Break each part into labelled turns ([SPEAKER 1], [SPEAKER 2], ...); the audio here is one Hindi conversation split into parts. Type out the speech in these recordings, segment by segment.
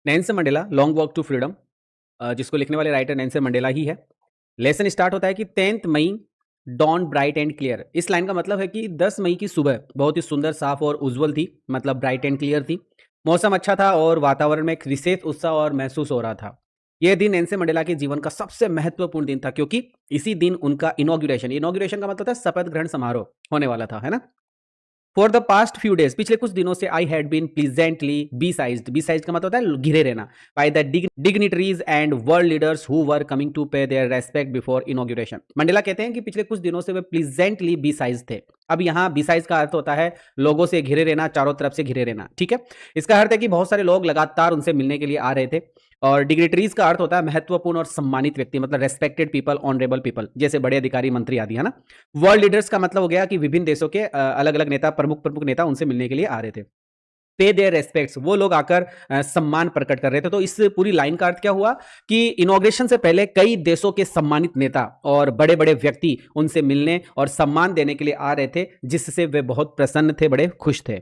[SPEAKER 1] Nelson Mandela long walk to freedom, जिसको लिखने वाले राइटर नेल्सन मंडेला ही है। लेसन स्टार्ट होता है कि 10th May, dawn bright and clear. इस लाइन का मतलब है कि 10 मई की सुबह बहुत ही सुंदर, साफ और उज्जवल थी, मतलब ब्राइट एंड क्लियर थी। मौसम अच्छा था और वातावरण में एक विशेष उत्साह और महसूस हो रहा था। यह दिन नेल्सन मंडेला के जीवन का सबसे महत्वपूर्ण दिन था, क्योंकि इसी दिन उनका इनॉग्रेशन का मतलब था शपथ ग्रहण समारोह होने वाला था, है ना। For the past few days, पिछले कुछ दिनों से I had been pleasantly besieged का मतलब होता है घिरे रहना, by the dignitaries and world leaders who were coming to pay their respect before inauguration. Mandela कहते हैं कि पिछले कुछ दिनों से वे प्लीजेंटली बी साइज थे। अब यहाँ बी साइज का अर्थ होता है लोगों से घिरे रहना, चारों तरफ से घिरे रहना, ठीक है। इसका अर्थ है कि बहुत सारे लोग लगातार उनसे मिलने के लिए आ रहे थे। और डिग्निटरीज का अर्थ होता है महत्वपूर्ण और सम्मानित व्यक्ति, मतलब रेस्पेक्टेड पीपल, ऑनरेबल पीपल, जैसे बड़े अधिकारी, मंत्री आदि, है ना। वर्ल्ड लीडर्स का मतलब हो गया कि विभिन्न देशों के अलग अलग नेता, प्रमुख प्रमुख नेता उनसे मिलने के लिए आ रहे थे। पे देयर रेस्पेक्ट्स, वो लोग आकर सम्मान प्रकट कर रहे थे। तो इस पूरी लाइन का अर्थ क्या हुआ कि इनॉग्रेशन से पहले कई देशों के सम्मानित नेता और बड़े बड़े व्यक्ति उनसे मिलने और सम्मान देने के लिए आ रहे थे, जिससे वे बहुत प्रसन्न थे, बड़े खुश थे।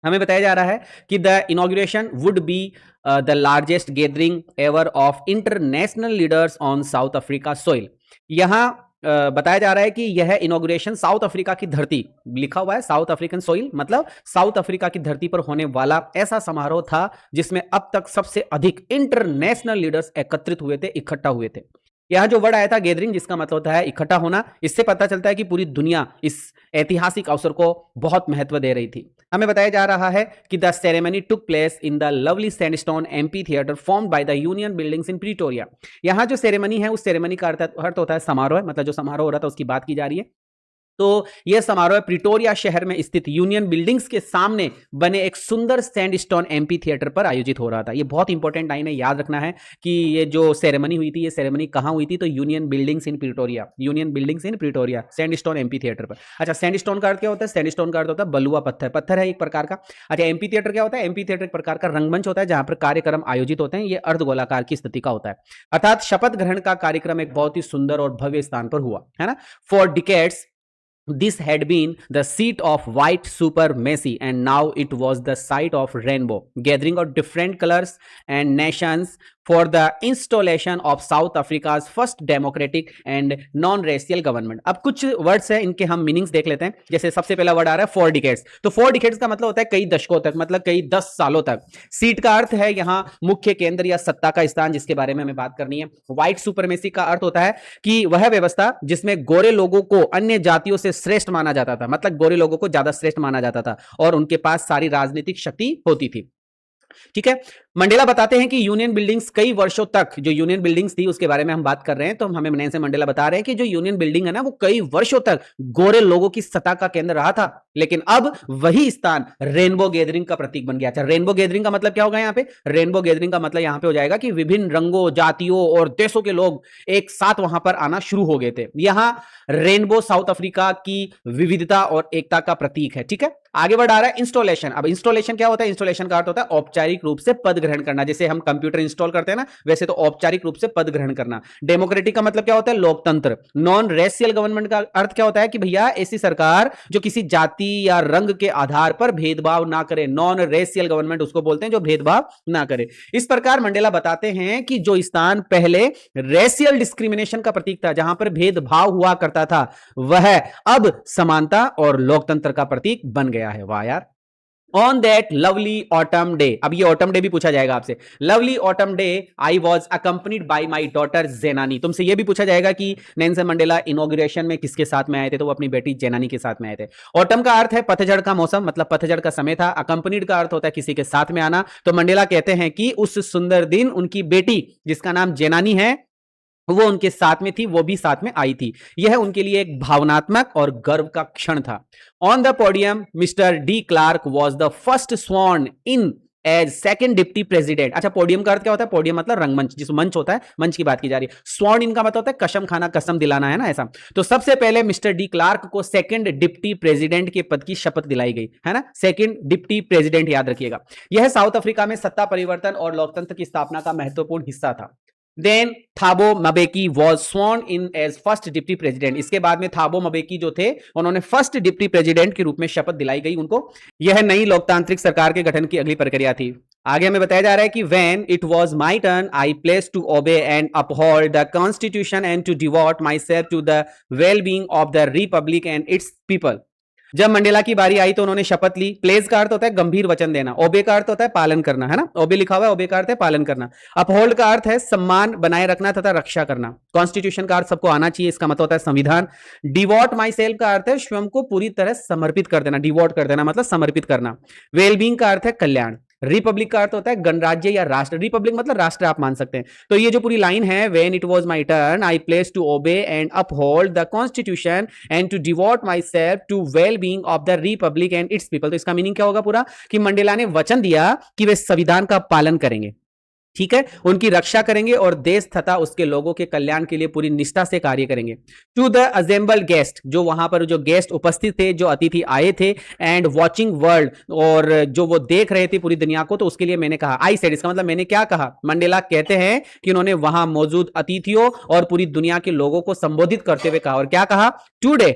[SPEAKER 1] हमें बताया जा रहा है कि the inauguration would be the largest gathering ever of international leaders on south Africa soil. यहां बताया जा रहा है कि यह इनॉग्रेशन साउथ अफ्रीका की धरती, लिखा हुआ है साउथ अफ्रीकन सोइल, मतलब साउथ अफ्रीका की धरती पर होने वाला ऐसा समारोह था जिसमें अब तक सबसे अधिक इंटरनेशनल लीडर्स एकत्रित हुए थे, इकट्ठा हुए थे। यह जो वर्ड आया था गैदरिंग, जिसका मतलब होता है इकट्ठा होना, इससे पता चलता है कि पूरी दुनिया इस ऐतिहासिक अवसर को बहुत महत्व दे रही थी। हमें बताया जा रहा है कि the ceremony took place in the lovely sandstone amphi theatre formed by the union buildings in Pretoria. यहाँ जो सेरेमनी है, उस सेरेमनी का अर्थ होता है समारोह, मतलब जो समारोह हो रहा था उसकी बात की जा रही है। तो यह समारोह प्रिटोरिया शहर में स्थित यूनियन बिल्डिंग्स के सामने बने एक सुंदर सैंडस्टोन एम्पी थिएटर पर आयोजित हो रहा था। यह बहुत इंपॉर्टेंट लाइन है, याद रखना है कि ये जो सेरेमनी हुई थी, ये सेरेमनी कहां हुई थी, तो यूनियन बिल्डिंग्स इन प्रिटोरिया सैंडस्टोन एम्पी थिएटर पर। अच्छा, सैंडस्टोन का अर्थ क्या होता है? सैंडस्टोन का अर्थ होता है बलुआ पत्थर, पत्थर है एक प्रकार का। अच्छा, एम्पी थिएटर क्या होता है? एम्पी थिएटर एक प्रकार का रंगमंच होता है जहां पर कार्यक्रम आयोजित होते हैं। ये अर्धगोलाकार की स्थिति का होता है, अर्थात शपथ ग्रहण का कार्यक्रम एक बहुत ही सुंदर और भव्य स्थान पर हुआ, है ना। For decades this had been the seat of white supremacy, and now it was the site of rainbow gathering of different colors and nations for the installation of South Africa's first democratic and non-racial government। अब कुछ वर्ड्स हैं, इनके हम मीनिंग्स देख लेते हैं। जैसे सबसे पहला वर्ड आ रहा है फॉर डिकेड्स, तो फॉर डिकेड्स का मतलब होता है कई दशकों तक, मतलब कई 10 सालों तक। सीट का अर्थ है यहाँ मुख्य केंद्र या सत्ता का स्थान, जिसके बारे में हमें बात करनी है। व्हाइट सुपरमेसी का अर्थ होता है कि वह व्यवस्था जिसमें गोरे लोगों को अन्य जातियों से श्रेष्ठ माना जाता था, मतलब गोरे लोगों को ज्यादा श्रेष्ठ माना जाता था और उनके पास सारी राजनीतिक शक्ति होती थी, ठीक है। मंडेला बताते हैं कि यूनियन बिल्डिंग्स कई वर्षों तक, जो यूनियन बिल्डिंग्स थी उसके बारे में हम बात कर रहे हैं, तो हमें नेल्सन मंडेला बता रहे हैं कि जो यूनियन बिल्डिंग है ना, वो कई वर्षों तक गोरे लोगों की सत्ता का केंद्र रहा था, लेकिन अब वही स्थान रेनबो गैदरिंग का प्रतीक बन गया। अच्छा, रेनबो गैदरिंग का मतलब क्या होगा यहाँ पे? रेनबो गैदरिंग का मतलब यहाँ पे हो जाएगा कि विभिन्न रंगों, जातियों और देशों के लोग एक साथ वहां पर आना शुरू हो गए थे। यहाँ रेनबो साउथ अफ्रीका की विविधता और एकता का प्रतीक है, ठीक है। आगे बढ़ आ रहा है इंस्टॉलेशन। अब इंस्टॉलेशन क्या होता है? इंस्टॉलेशन का अर्थ होता है औपचारिक रूप से पद ग्रहण करना, जैसे हम कंप्यूटर इंस्टॉल करते हैं ना, वैसे तो औपचारिक रूप से पद ग्रहण करना। डेमोक्रेटिक का मतलब क्या होता है? लोकतंत्र। नॉन रेशियल गवर्नमेंट का अर्थ क्या होता है? कि भैया ऐसी सरकार जो किसी जाति या रंग के आधार पर भेदभाव ना करे। नॉन रेशियल गवर्नमेंट उसको बोलते हैं जो भेदभाव ना करे। इस प्रकार मंडेला बताते हैं कि जो स्थान पहले रेशियल डिस्क्रिमिनेशन का प्रतीक था, जहां पर भेदभाव हुआ करता था, वह अब समानता और लोकतंत्र का प्रतीक बन गया है। वाह यार। On that lovely autumn day, अब ये ऑटम डे भी पूछा जाएगा आपसे। Lovely autumn day I was accompanied by my daughter Zenani. तुमसे ये भी पूछा जाएगा कि नेल्सन मंडेला इनॉग्रेशन में किसके साथ में आए थे, तो वो अपनी बेटी जेनानी के साथ में आए थे। ऑटम का अर्थ है पतझड़ का मौसम, मतलब पतझड़ का समय था। अकंपनीड का अर्थ होता है किसी के साथ में आना। तो मंडेला कहते हैं कि उस सुंदर दिन उनकी बेटी, जिसका नाम जेनानी है, वो उनके साथ में थी, वो भी साथ में आई थी। यह उनके लिए एक भावनात्मक और गर्व का क्षण था। On the podium mister de Klerk was the first sworn in as second deputy president. अच्छा, पोडियम का अर्थ क्या होता है? पोडियम मतलब रंगमंच, जिस मंच होता है, मंच की बात की जा रही है। स्वॉर्न इन का मतलब होता है कसम खाना, कसम दिलाना, है ना, ऐसा। तो सबसे पहले मिस्टर डी क्लार्क को सेकंड डिप्टी प्रेसिडेंट के पद की शपथ दिलाई गई, है ना। सेकंड डिप्टी प्रेसिडेंट, याद रखिएगा। यह साउथ अफ्रीका में सत्ता परिवर्तन और लोकतंत्र की स्थापना का महत्वपूर्ण हिस्सा था। Then Thabo Mbeki was sworn in as first deputy president. इसके बाद में थाबो मबेकी जो थे, उन्होंने फर्स्ट डिप्टी प्रेसिडेंट के रूप में शपथ दिलाई गई उनको। यह नई लोकतांत्रिक सरकार के गठन की अगली प्रक्रिया थी। आगे हमें बताया जा रहा है कि when it was my turn, I pledged to obey and uphold the constitution and to devote myself to the well-being of the republic and its people. जब मंडेला की बारी आई तो उन्होंने शपथ ली। प्लेज का अर्थ होता है गंभीर वचन देना, ओबे का अर्थ होता है पालन करना, है ना, ओबे लिखा हुआ है, ओबे का अर्थ है पालन करना। अपहोल्ड का अर्थ है सम्मान बनाए रखना तथा रक्षा करना। कॉन्स्टिट्यूशन का अर्थ सबको आना चाहिए, इसका मतलब होता है संविधान। डिवोट माई सेल्फ का अर्थ है स्वयं को पूरी तरह समर्पित कर देना, डिवोट कर देना मतलब समर्पित करना। वेलबींग का अर्थ है कल्याण। रिपब्लिक का अर्थ होता है गणराज्य या राष्ट्र, रिपब्लिक मतलब राष्ट्र आप मान सकते हैं। तो ये जो पूरी लाइन है, when it was my turn I place to obey and uphold the constitution and to devote my self to well being of the republic and its people. तो इसका मीनिंग क्या होगा पूरा, कि मंडेला ने वचन दिया कि वे संविधान का पालन करेंगे, ठीक है, उनकी रक्षा करेंगे और देश तथा उसके लोगों के कल्याण के लिए पूरी निष्ठा से कार्य करेंगे। टू द असेंबल्ड गेस्ट, जो वहां पर जो गेस्ट उपस्थित थे, जो अतिथि आए थे, एंड वॉचिंग वर्ल्ड, और जो वो देख रहे थे पूरी दुनिया को, तो उसके लिए मैंने कहा, आई सेड, इसका मतलब मैंने क्या कहा। मंडेला कहते हैं कि उन्होंने वहां मौजूद अतिथियों और पूरी दुनिया के लोगों को संबोधित करते हुए कहा, और क्या कहा, today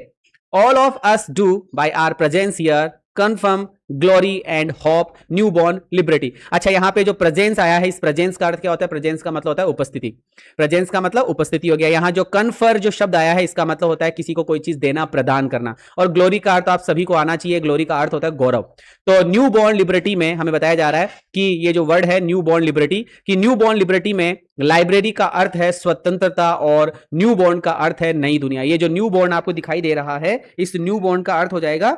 [SPEAKER 1] all of us do by our presence here confirm glory and hope new born liberty. अच्छा, यहां पे जो प्रेजेंस आया है, इस प्रेजेंस का अर्थ क्या होता है, प्रेजेंस का मतलब होता है उपस्थिति, प्रेजेंस का मतलब उपस्थिति हो गया। यहां जो कन्फर जो शब्द आया है, इसका मतलब होता है किसी को कोई चीज देना, प्रदान करना, और ग्लोरी का अर्थ आप सभी को आना चाहिए, ग्लोरी का अर्थ होता है गौरव। तो न्यू बॉर्न लिबर्टी में हमें बताया जा रहा है कि ये जो वर्ड है न्यू बॉर्न लिबर्टी, कि न्यू बॉर्न लिबर्टी में लाइब्रेरी का अर्थ है स्वतंत्रता और न्यू बॉर्न का अर्थ है नई दुनिया। ये जो न्यू बॉर्न आपको दिखाई दे रहा है, इस न्यू बॉर्न का अर्थ हो जाएगा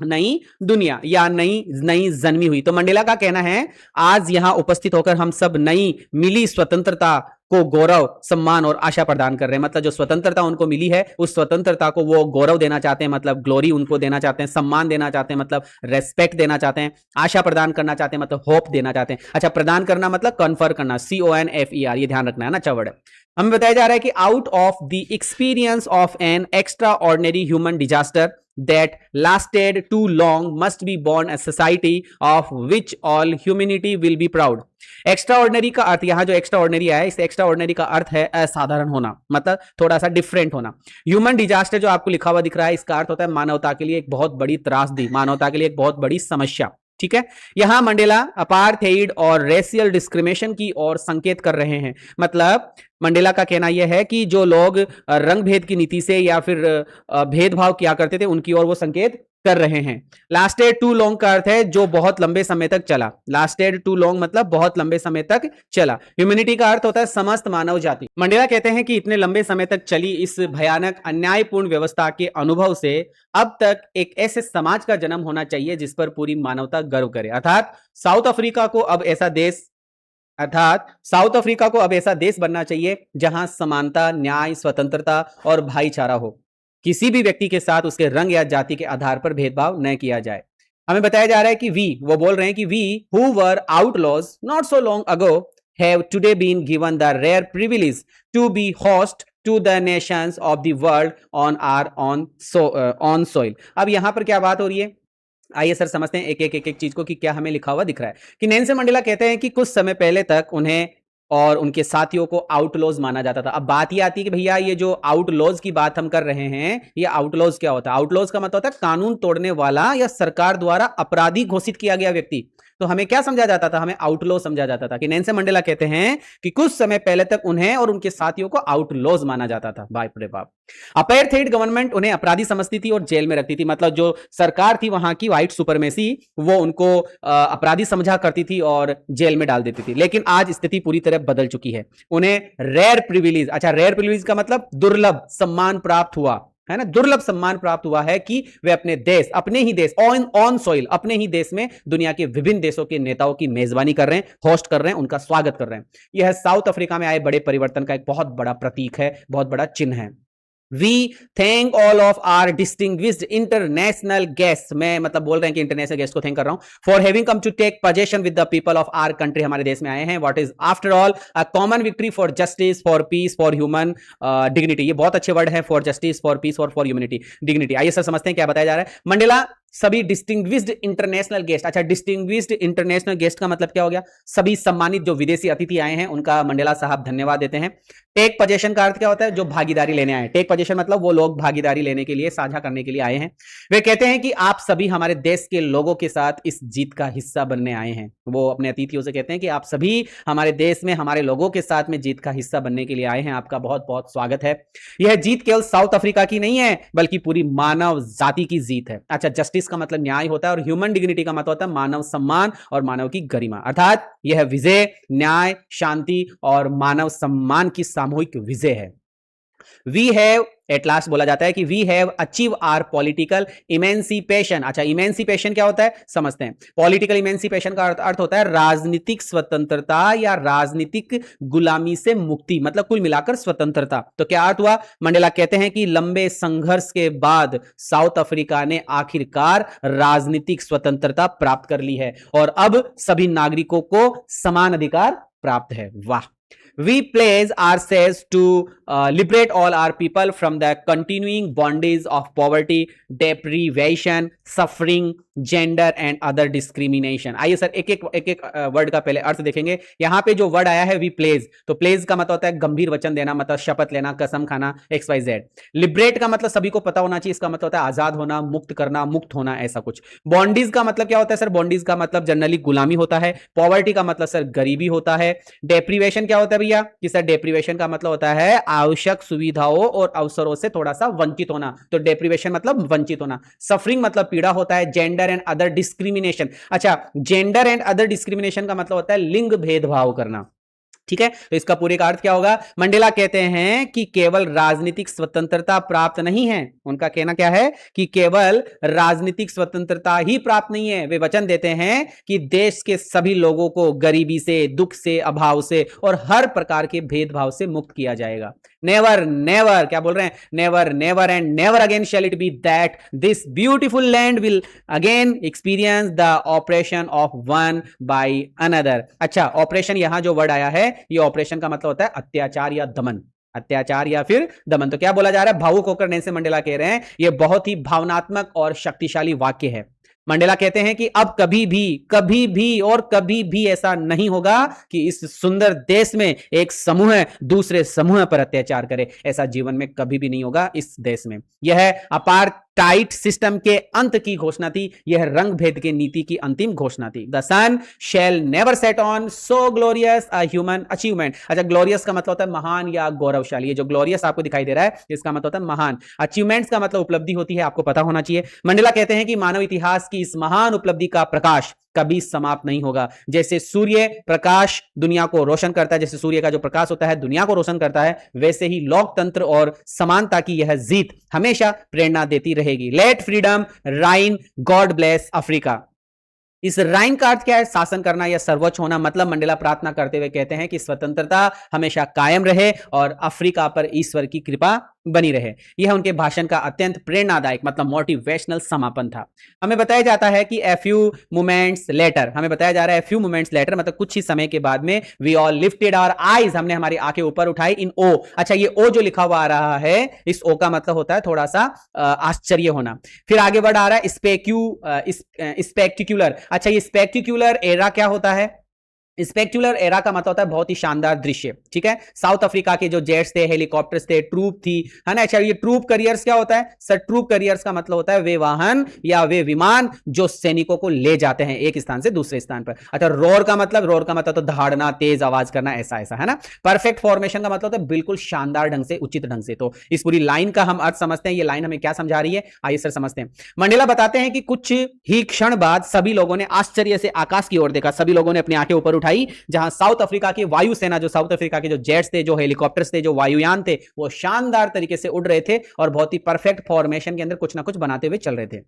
[SPEAKER 1] नई दुनिया या नई नई जन्मी हुई। तो मंडेला का कहना है, आज यहां उपस्थित होकर हम सब नई मिली स्वतंत्रता को गौरव, सम्मान और आशा प्रदान कर रहे हैं। मतलब जो स्वतंत्रता उनको मिली है, उस स्वतंत्रता को वो गौरव देना चाहते हैं, मतलब ग्लोरी उनको देना चाहते हैं, सम्मान देना चाहते हैं मतलब रेस्पेक्ट देना चाहते हैं, आशा प्रदान करना चाहते हैं मतलब होप देना चाहते हैं। अच्छा, प्रदान करना मतलब कन्फर करना, CONFER, ये ध्यान रखना है ना, अच्छा वर्ड है। हमें बताया जा रहा है कि out of the experience of an extra ordinary human disaster that lasted too long must be born a society of which all humanity will be proud. Extra ordinary का अर्थ, यहां जो एक्स्ट्रा ऑर्डिनरी है, इस एक्स्ट्रा ऑर्डिनरी का अर्थ है असाधारण होना, मतलब थोड़ा सा डिफरेंट होना। ह्यूमन डिजास्टर जो आपको लिखा हुआ दिख रहा है, इसका अर्थ होता है मानवता के लिए एक बहुत बड़ी त्रासदी, मानवता के लिए एक बहुत बड़ी समस्या, ठीक है। यहां मंडेला अपार्थेइड और रेशियल डिस्क्रिमिनेशन की ओर संकेत कर रहे हैं। मतलब मंडेला का कहना यह है कि जो लोग रंग भेद की नीति से या फिर भेदभाव किया करते थे, उनकी ओर वो संकेत कर रहे हैं। लास्टेड टू लॉन्ग का अर्थ है जो बहुत लंबे समय तक चला, लास्टेड टू लॉन्ग मतलब बहुत लंबे समय तक चला। ह्यूमैनिटी का अर्थ होता है समस्त मानव जाति। मंडेला कहते हैं कि इतने लंबे समय तक चली इस भयानक अन्यायपूर्ण व्यवस्था के अनुभव से अब तक एक ऐसे समाज का जन्म होना चाहिए जिस पर पूरी मानवता गर्व करे। अर्थात साउथ अफ्रीका को अब ऐसा देश बनना चाहिए जहां समानता, न्याय, स्वतंत्रता और भाईचारा हो। किसी भी व्यक्ति के साथ उसके रंग या जाति के आधार पर भेदभाव न किया जाए। हमें बताया जा रहा है कि वो बोल रहे हैं कि we who were outlaws not so long ago have today been given the rare privilege to be host to the nations of the world on our on soil. अब यहां पर क्या बात हो रही है, आइए सर समझते हैं एक एक चीज को कि क्या हमें लिखा हुआ दिख रहा है। कि नेल्सन मंडेला कहते हैं कि कुछ समय पहले तक उन्हें और उनके साथियों को आउटलॉज माना जाता था। अब बात ये आती है कि भैया ये जो आउटलॉज की बात हम कर रहे हैं, ये आउटलॉज क्या होता है। आउटलॉज का मतलब होता है कानून तोड़ने वाला या सरकार द्वारा अपराधी घोषित किया गया व्यक्ति। तो हमें क्या समझा जाता था, हमें आउटलॉज समझा जाता था। कि नेल्सन मंडेला कहते हैं कि कुछ समय पहले तक उन्हें और उनके साथियों को आउटलॉज माना जाता था। बाप रे बाप। अपार्थाइड गवर्नमेंट उन्हें अपराधी समझती थी और जेल में रखती थी। मतलब जो सरकार थी वहां की, व्हाइट सुपरमेसी, वो उनको अपराधी समझा करती थी और जेल में डाल देती थी। लेकिन आज स्थिति पूरी तरह बदल चुकी है। उन्हें रेयर प्रिविलेज, अच्छा रेयर प्रिविलेज का मतलब दुर्लभ सम्मान प्राप्त हुआ है ना, दुर्लभ सम्मान प्राप्त हुआ है कि वे अपने देश, अपने ही देश, ऑन सॉइल, अपने ही देश में दुनिया के विभिन्न देशों के नेताओं की मेजबानी कर रहे हैं, होस्ट कर रहे हैं, उनका स्वागत कर रहे हैं। यह साउथ अफ्रीका में आए बड़े परिवर्तन का एक बहुत बड़ा प्रतीक है, बहुत बड़ा चिन्ह है। We thank all of our distinguished international guests, मैं मतलब बोल रहे हैं कि इंटरनेशनल गेस्ट को थैंक कर रहा हूं, for having come to take possession with the people of our country, हमारे देश में आए हैं। What is after all a common victory for justice, for peace, for human dignity। ये बहुत अच्छे वर्ड है, for justice, for peace और for humanity dignity। आइए सर समझते हैं क्या बताया जा रहा है। मंडेला सभी डिस्टिंग्विश्ड इंटरनेशनल गेस्ट। अच्छा, डिस्टिंग्विश्ड इंटरनेशनल गेस्ट का मतलब क्या हो गया? सभी सम्मानित जो विदेशी अतिथि आए हैं उनका मंडेला साहब धन्यवाद देते हैं। टेक पोजेशन का अर्थ क्या होता है? जो भागीदारी लेने आए। टेक पोजेशन मतलब वो लोग भागीदारी लेने के लिए, साझा करने के लिए आए हैं। वे कहते हैं कि आप सभी हमारे देश के लोगों के साथ इस जीत का हिस्सा बनने आए हैं। वो अपने अतिथियों से कहते हैं कि आप सभी हमारे देश में हमारे लोगों के साथ में जीत का हिस्सा बनने के लिए आए हैं, आपका बहुत बहुत स्वागत है। यह जीत केवल साउथ अफ्रीका की नहीं है बल्कि पूरी मानव जाति की जीत है। अच्छा, जस्टिस का मतलब न्याय होता है और ह्यूमन डिग्निटी का मतलब होता है मानव सम्मान और मानव की गरिमा। अर्थात यह विजय न्याय, शांति और मानव सम्मान की सामूहिक विजय है। वी हैव एट लास्ट बोला जाता है कि we have achieve our political emancipation. अच्छा, इमेंसिपेशन क्या होता है समझते हैं। पॉलिटिकल इमेंसिपेशन का अर्थ होता है राजनीतिक स्वतंत्रता या राजनीतिक गुलामी से मुक्ति, मतलब कुल मिलाकर स्वतंत्रता। तो क्या अर्थ हुआ? मंडेला कहते हैं कि लंबे संघर्ष के बाद साउथ अफ्रीका ने आखिरकार राजनीतिक स्वतंत्रता प्राप्त कर ली है और अब सभी नागरिकों को समान अधिकार प्राप्त है। वाह! We pledge ourselves to liberate all our people from the continuing bondage of poverty, deprivation, suffering, gender and other discrimination. आइए सर एक एक वर्ड का पहले अर्थ देखेंगे। यहां पे जो वर्ड आया है वी प्लेज, तो प्लेज का मतलब होता है गंभीर वचन देना, मतलब शपथ लेना, कसम खाना, XYZ। लिबरेट का मतलब सभी को पता होना चाहिए, इसका मतलब होता है आजाद होना, मुक्त करना, मुक्त होना, ऐसा कुछ। बॉन्डीज का मतलब क्या होता है सर? बॉन्डीज का मतलब जनरली गुलामी होता है। पॉवर्टी का मतलब सर गरीबी होता है। डेप्रीवेशन क्या होता है भैया? कि सर डेप्रीवेशन का मतलब होता है आवश्यक सुविधाओं और अवसरों से थोड़ा सा वंचित होना, तो डेप्रीवेशन मतलब वंचित होना। सफरिंग मतलब पीड़ा होता है। जेंडर एंड अदर डिस्क्रिमिनेशन, अच्छा जेंडर एंड अदर डिस्क्रिमिनेशन का मतलब होता है लिंग भेदभाव करना। ठीक है, तो इसका पूरे का अर्थ क्या होगा? मंडेला कहते हैं कि केवल राजनीतिक स्वतंत्रता प्राप्त नहीं है। उनका कहना क्या है कि केवल राजनीतिक स्वतंत्रता ही प्राप्त नहीं है, वे वचन देते हैं कि देश के सभी लोगों को गरीबी से, दुख से, अभाव से और हर प्रकार के भेदभाव से मुक्त किया जाएगा। नेवर नेवर, क्या बोल रहे हैं? Never never and never again shall it be that this beautiful land will again experience the operation of one by another. अच्छा, ऑपरेशन यहां जो वर्ड आया है, ये ऑपरेशन का मतलब होता है अत्याचार या दमन। अत्याचार या फिर दमन। तो क्या बोला जा रहा है? भावुक होकर नेल्सन मंडेला कह रहे हैं, यह बहुत ही भावनात्मक और शक्तिशाली वाक्य है। मंडेला कहते हैं कि अब कभी भी और कभी भी ऐसा नहीं होगा कि इस सुंदर देश में एक समूह दूसरे समूह पर अत्याचार करे। ऐसा जीवन में कभी भी नहीं होगा इस देश में। यह अपार्टाइड सिस्टम के अंत की घोषणा थी, यह रंग भेद के नीति की अंतिम घोषणा थी। The sun shall never set on so glorious a human achievement. अच्छा, ग्लोरियस का मतलब होता है महान या गौरवशाली। ये जो ग्लोरियस आपको दिखाई दे रहा है इसका मतलब होता है महान। अचीवमेंट्स का मतलब उपलब्धि होती है, आपको पता होना चाहिए। मंडेला कहते हैं कि मानव इतिहास की इस महान उपलब्धि का प्रकाश कभी समाप्त नहीं होगा। जैसे सूर्य प्रकाश दुनिया को रोशन करता है, जैसे सूर्य का जो प्रकाश होता है दुनिया को रोशन करता है, वैसे ही लोकतंत्र और समानता की यह जीत हमेशा प्रेरणा देती रहेगी। लेट फ्रीडम राइन, गॉड ब्लेस अफ्रीका। इस राइन का अर्थ क्या है? शासन करना या सर्वोच्च होना। मतलब मंडेला प्रार्थना करते हुए कहते हैं कि स्वतंत्रता हमेशा कायम रहे और अफ्रीका पर ईश्वर की कृपा बनी रहे। यह उनके भाषण का अत्यंत प्रेरणादायक मतलब मोटिवेशनल समापन था। हमें बताया जाता है कि फ्यू मोमेंट्स लेटर, हमें बताया जा रहा है फ्यू मोमेंट्स लेटर मतलब कुछ ही समय के बाद में, we all lifted our eyes, हमने हमारी आंखें ऊपर उठाई इन ओ। अच्छा, ये ओ जो लिखा हुआ आ रहा है, इस ओ का मतलब होता है थोड़ा सा आश्चर्य होना। फिर आगे बढ़ आ रहा है स्पेक्टिकुलर। अच्छा, ये स्पेक्टिकुलर एरा क्या होता है? स्पेक्युलर एरा का मतलब होता है बहुत ही शानदार दृश्य। ठीक है, साउथ अफ्रीका के जो जेट्स थे, हेलीकॉप्टर्स थे, ट्रूप थी, है ना। अच्छा, ये ट्रूप करियर्स क्या होता है सर? ट्रूप करियर्स का मतलब होता है वे वाहन या वे विमान जो सैनिकों को ले जाते हैं एक स्थान से दूसरे स्थान पर। अच्छा, रोर का मतलब तो दहाड़ना, तेज आवाज करना, ऐसा ऐसा, है ना। परफेक्ट फॉर्मेशन का मतलब होता है बिल्कुल शानदार ढंग से, उचित ढंग से। तो इस पूरी लाइन का हम अर्थ समझते हैं, ये लाइन हमें क्या समझा रही है, आइए सर समझते हैं। मंडेला बताते हैं कि कुछ ही क्षण बाद सभी लोगों ने आश्चर्य से आकाश की ओर देखा, सभी लोगों ने अपनी आंखें ऊपर उठाई, जहां साउथ अफ्रीका की वायुसेना, जो साउथ अफ्रीका के जो जेट्स थे, जो हेलीकॉप्टर्स थे, जो वायुयान थे, वो शानदार तरीके से उड़ रहे थे और बहुत ही परफेक्ट फॉर्मेशन के अंदर कुछ ना कुछ बनाते हुए चल रहे थे।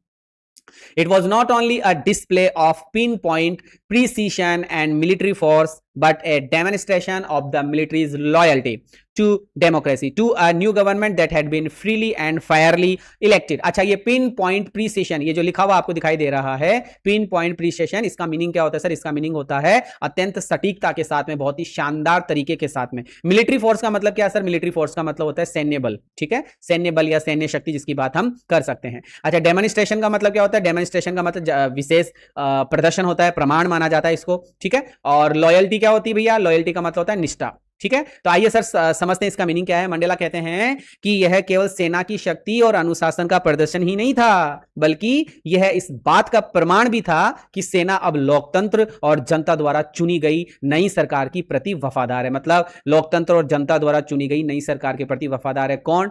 [SPEAKER 1] It was not only a display of pinpoint precision and military force, but a demonstration of the military's loyalty to democracy, to a new government that had been freely and fairly elected. अच्छा, ये पिन पॉइंट प्रीसेशन, ये जो लिखा हुआ आपको दिखाई दे रहा है पिन पॉइंट प्रीसेशन, इसका मीनिंग क्या होता है सर? इसका मीनिंग होता है अत्यंत सटीकता के साथ में, बहुत ही शानदार तरीके के साथ में। मिलिट्री फोर्स का मतलब क्या है सर? मिलिट्री फोर्स का मतलब होता है सैन्य बल, ठीक है, सैन्य बल या सैन्य शक्ति, जिसकी बात हम कर सकते हैं। अच्छा, डेमोन्स्ट्रेशन का मतलब क्या होता है? डेमोन्स्ट्रेशन का मतलब विशेष प्रदर्शन होता है, प्रमाण माना जाता है इसको, ठीक है। और लॉयल्टी क्या होती है भैया? लॉयल्टी का मतलब होता है निष्ठा, ठीक है। तो आइए सर समझते हैं इसका मीनिंग क्या है। मंडेला कहते हैं कि यह केवल सेना की शक्ति और अनुशासन का प्रदर्शन ही नहीं था, बल्कि यह इस बात का प्रमाण भी था कि सेना अब लोकतंत्र और जनता द्वारा चुनी गई नई सरकार की प्रति वफादार है। मतलब लोकतंत्र और जनता द्वारा चुनी गई नई सरकार के प्रति वफादार है कौन?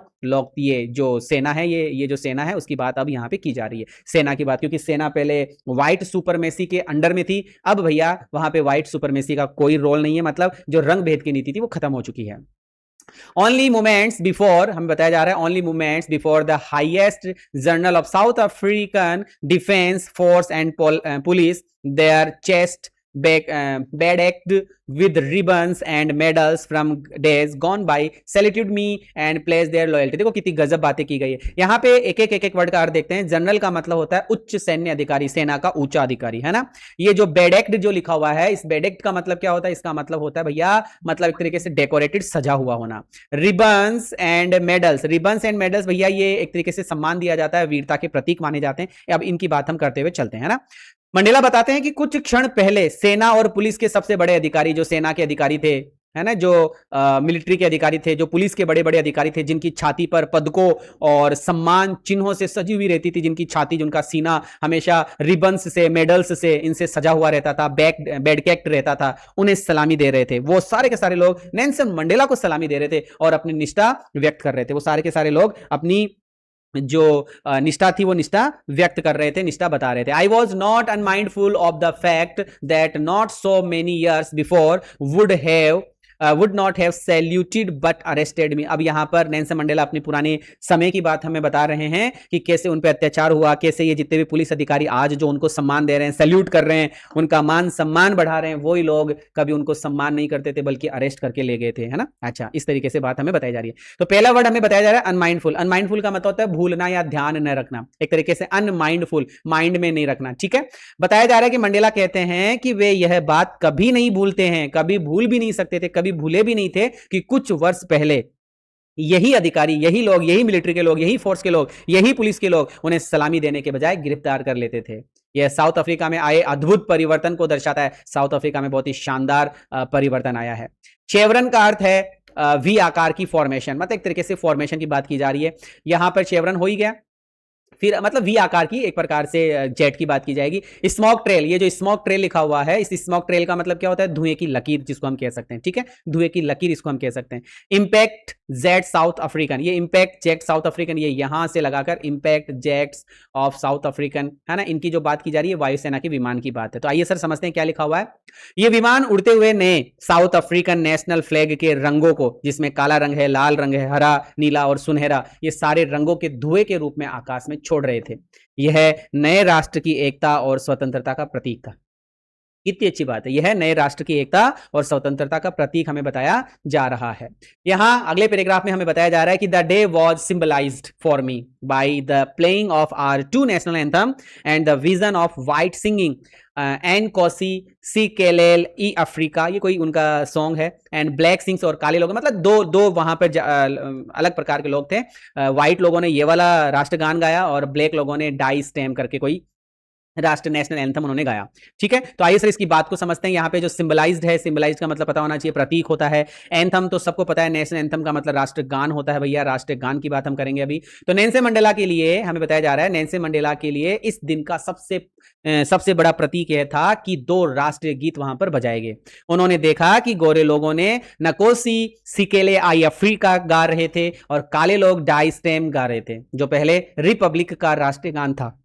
[SPEAKER 1] ये जो सेना है, ये जो सेना है उसकी बात अब यहां पे की जा रही है, सेना की बात, क्योंकि सेना पहले व्हाइट सुपरमेसी के अंडर में थी, अब भैया वहां पे व्हाइट सुपरमेसी का कोई रोल नहीं है, मतलब जो रंग भेद की नीति थी वो खत्म हो चुकी है। ओनली मोमेंट्स बिफोर, हमें बताया जा रहा है, only moments before the highest general of South African defence force and police their chest bedecked with ribbons and medals from days gone by saluted me and pledged their loyalty। देखो कितनी गजब बातें की गई है यहाँ पे। एक एक वर्ड का अर्थ देखते हैं। जनरल का मतलब होता है उच्च सैन्य अधिकारी, सेना का ऊंचा अधिकारी, है ना। ये जो बेडेक्ड जो लिखा हुआ है, इस बेडेक्ड का मतलब क्या होता है? इसका मतलब होता है भैया, मतलब एक तरीके से डेकोरेटेड, सजा हुआ होना। Ribbons and medals, ribbons and medals भैया ये एक तरीके से सम्मान दिया जाता है, वीरता के प्रतीक माने जाते हैं। अब इनकी बात हम करते हुए चलते हैं, है ना। मंडेला बताते हैं कि कुछ क्षण पहले सेना और पुलिस के सबसे बड़े अधिकारी, जो सेना के अधिकारी थे, है ना, जो मिलिट्री के अधिकारी थे, जो पुलिस के बड़े बड़े अधिकारी थे, जिनकी छाती पर पदकों और सम्मान चिन्हों से सजी हुई रहती थी, जिनकी छाती, जिनका सीना हमेशा रिबन्स से, मेडल्स से, इनसे सजा हुआ रहता था, बेडकेक्ट रहता था, उन्हें सलामी दे रहे थे। वो सारे के सारे लोग नेल्सन मंडेला को सलामी दे रहे थे और अपनी निष्ठा व्यक्त कर रहे थे। वो सारे के सारे लोग अपनी जो निष्ठा थी वो निष्ठा व्यक्त कर रहे थे, निष्ठा बता रहे थे। I was not unmindful of the fact that not so many years before would not have saluted but arrested me. अब यहां पर नेल्सन मंडेला अपने पुराने समय की बात हमें बता रहे हैं कि कैसे उन पर अत्याचार हुआ, कैसे ये जितने भी पुलिस अधिकारी आज जो उनको सम्मान दे रहे हैं, सैल्यूट कर रहे हैं, उनका मान सम्मान बढ़ा रहे हैं, वही लोग कभी उनको सम्मान नहीं करते थे बल्कि अरेस्ट करके ले गए थे, है ना। अच्छा, इस तरीके से बात हमें बताई जा रही है। तो पहला वर्ड हमें बताया जा रहा है अनमाइंडफुल। अनमाइंडफुल का मतलब होता है भूलना या ध्यान न रखना, एक तरीके से अनमाइंडफुल, माइंड में नहीं रखना, ठीक है। बताया जा रहा है कि मंडेला कहते हैं कि वे यह बात कभी नहीं भूलते हैं, कभी भूल भी नहीं सकते थे, कभी भूले भी नहीं थे कि कुछ वर्ष पहले यही अधिकारी, यही लोग, यही मिलिट्री के लोग, यही फोर्स के लोग, यही पुलिस के लोग उन्हें सलामी देने के बजाय गिरफ्तार कर लेते थे। यह साउथ अफ्रीका में आए अद्भुत परिवर्तन को दर्शाता है। साउथ अफ्रीका में बहुत ही शानदार परिवर्तन आया है। शेवरन का अर्थ है वी आकार की फॉर्मेशन, मतलब एक तरीके से फॉर्मेशन की बात की जा रही है। यहां पर शेवरन हो ही गया, फिर मतलब वी आकार की एक प्रकार से जेट की बात की जाएगी। स्मोक ट्रेल, ये जो स्मोक ट्रेल लिखा हुआ है, इस स्मोक ट्रेल का मतलब क्या होता है? धुएं की लकीर, जिसको हम कह सकते हैं, ठीक है, धुएं की लकीर इसको हम कह सकते हैं। इंपैक्ट जेट साउथ अफ्रीकन, ये इंपैक्ट जेट साउथ अफ्रीकन, ये यहां से लगाकर impact jets of South African, है ना, इनकी जो बात की जा रही है वायुसेना के विमान की बात है। तो आइए सर समझते हैं क्या लिखा हुआ है। ये विमान उड़ते हुए नए साउथ अफ्रीकन नेशनल फ्लैग के रंगों को, जिसमें काला रंग है, लाल रंग है, हरा, नीला और सुनहरा, ये सारे रंगों के धुएं के रूप में आकाश में छोड़ रहे थे। यह नए राष्ट्र की एकता और स्वतंत्रता का प्रतीक था। कितनी अच्छी बात है, यह नए राष्ट्र की एकता और स्वतंत्रता का प्रतीक हमें बताया जा रहा है। यहां अगले पैराग्राफ में हमें बताया जा रहा है कि the day was symbolised for me by the playing of our two national anthem and the vision of white singing Nkosi Sikelel' E Africa, ये कोई उनका सॉन्ग है, एंड ब्लैक सिंग्स, और काले लोग, मतलब दो वहां पर अलग प्रकार के लोग थे। व्हाइट लोगों ने ये वाला राष्ट्रगान गाया और ब्लैक लोगों ने डाई स्टेम करके कोई राष्ट्र नेशनल एंथम उन्होंने गाया, ठीक है। तो आइए सर इसकी बात को समझते हैं। यहाँ पे जो सिंबलाइज्ड है, सिंबलाइज्ड का मतलब पता होना चाहिए, प्रतीक होता है। एंथम तो सबको पता है, नेशनल एंथम का मतलब राष्ट्रगान होता है भैया, राष्ट्रगान की बात हम करेंगे अभी। तो नेल्सन मंडेला के लिए हमें बताया जा रहा है, नेल्सन मंडेला के लिए इस दिन का सबसे बड़ा प्रतीक यह था कि 2 राष्ट्रीय गीत वहां पर बजाए गए। उन्होंने देखा कि गोरे लोगों ने नकोसी सिकेले आई अफ्रीका गा रहे थे और काले लोग डाई स्टेम गा रहे थे, जो पहले रिपब्लिक का राष्ट्रीय गान था।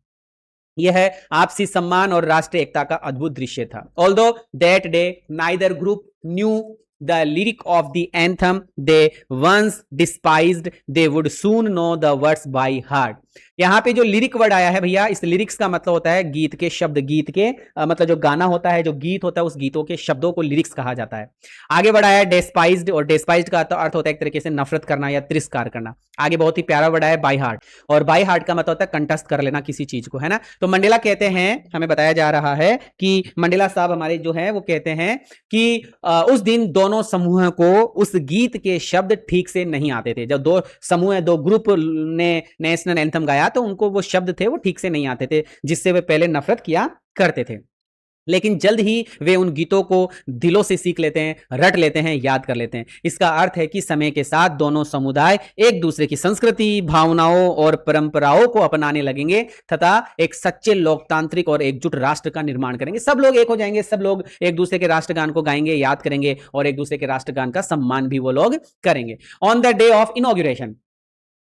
[SPEAKER 1] यह आपसी सम्मान और राष्ट्रीय एकता का अद्भुत दृश्य था। Although that day neither group knew the lyric of the anthem they once despised, they would soon know the words by heart. यहाँ पे जो लिरिक वर्ड आया है भैया, इस लिरिक्स का मतलब होता है गीत के शब्द, गीत के मतलब जो गाना होता है, जो गीत होता है, उस गीतों के शब्दों को लिरिक्स कहा जाता है। आगे बढ़ा है डेस्पाइज्ड, और डेस्पाइज्ड का अर्थ होता है एक तरीके से नफरत करना या तिरस्कार करना। आगे बहुत ही प्यारा वर्ड है बाय हार्ट, और बाय हार्ट का मतलब होता है कंठस्थ कर लेना किसी चीज को, है ना। तो मंडेला कहते हैं, हमें बताया जा रहा है कि मंडेला साहब हमारे जो है वो कहते हैं कि उस दिन दोनों समूह को उस गीत के शब्द ठीक से नहीं आते थे। जब दो समूह, दो ग्रुप ने नेशनल एंथम गाया तो उनको वो शब्द थे वो ठीक से नहीं आते थे, जिससे वे पहले नफरत किया करते थे। लेकिन जल्द ही वे उन गीतों को दिलों से सीख लेते हैं, रट लेते हैं, याद कर लेते हैं। इसका अर्थ है कि समय के साथ दोनों समुदाय एक दूसरे की संस्कृति, भावनाओं और परंपराओं को अपनाने लगेंगे तथा एक सच्चे लोकतांत्रिक और एकजुट राष्ट्र का निर्माण करेंगे। सब लोग एक हो जाएंगे, सब लोग एक दूसरे के राष्ट्रगान को गाएंगे, याद करेंगे, और एक दूसरे के राष्ट्रगान का सम्मान भी वो लोग करेंगे। On the day of inauguration,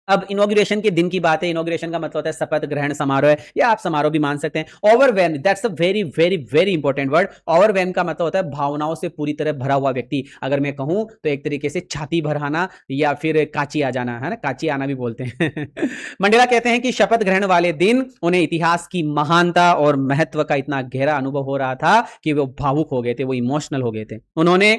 [SPEAKER 1] अब इनॉग्रेशन के दिन की बात है। इनॉग्रेशन का मतलब होता है शपथ ग्रहण समारोह, या आप समारोह भी मान सकते हैं। Overwhelm, that's a very very very important word. Overwhelm का मतलब होता है भावनाओं से पूरी तरह भरा हुआ व्यक्ति। अगर मैं कहूं तो एक तरीके से छाती भर आना या फिर काची आ जाना, है ना, काची आना भी बोलते हैं। मंडेला कहते हैं कि शपथ ग्रहण वाले दिन उन्हें इतिहास की महानता और महत्व का इतना गहरा अनुभव हो रहा था कि वो भावुक हो गए थे, वो इमोशनल हो गए थे। उन्होंने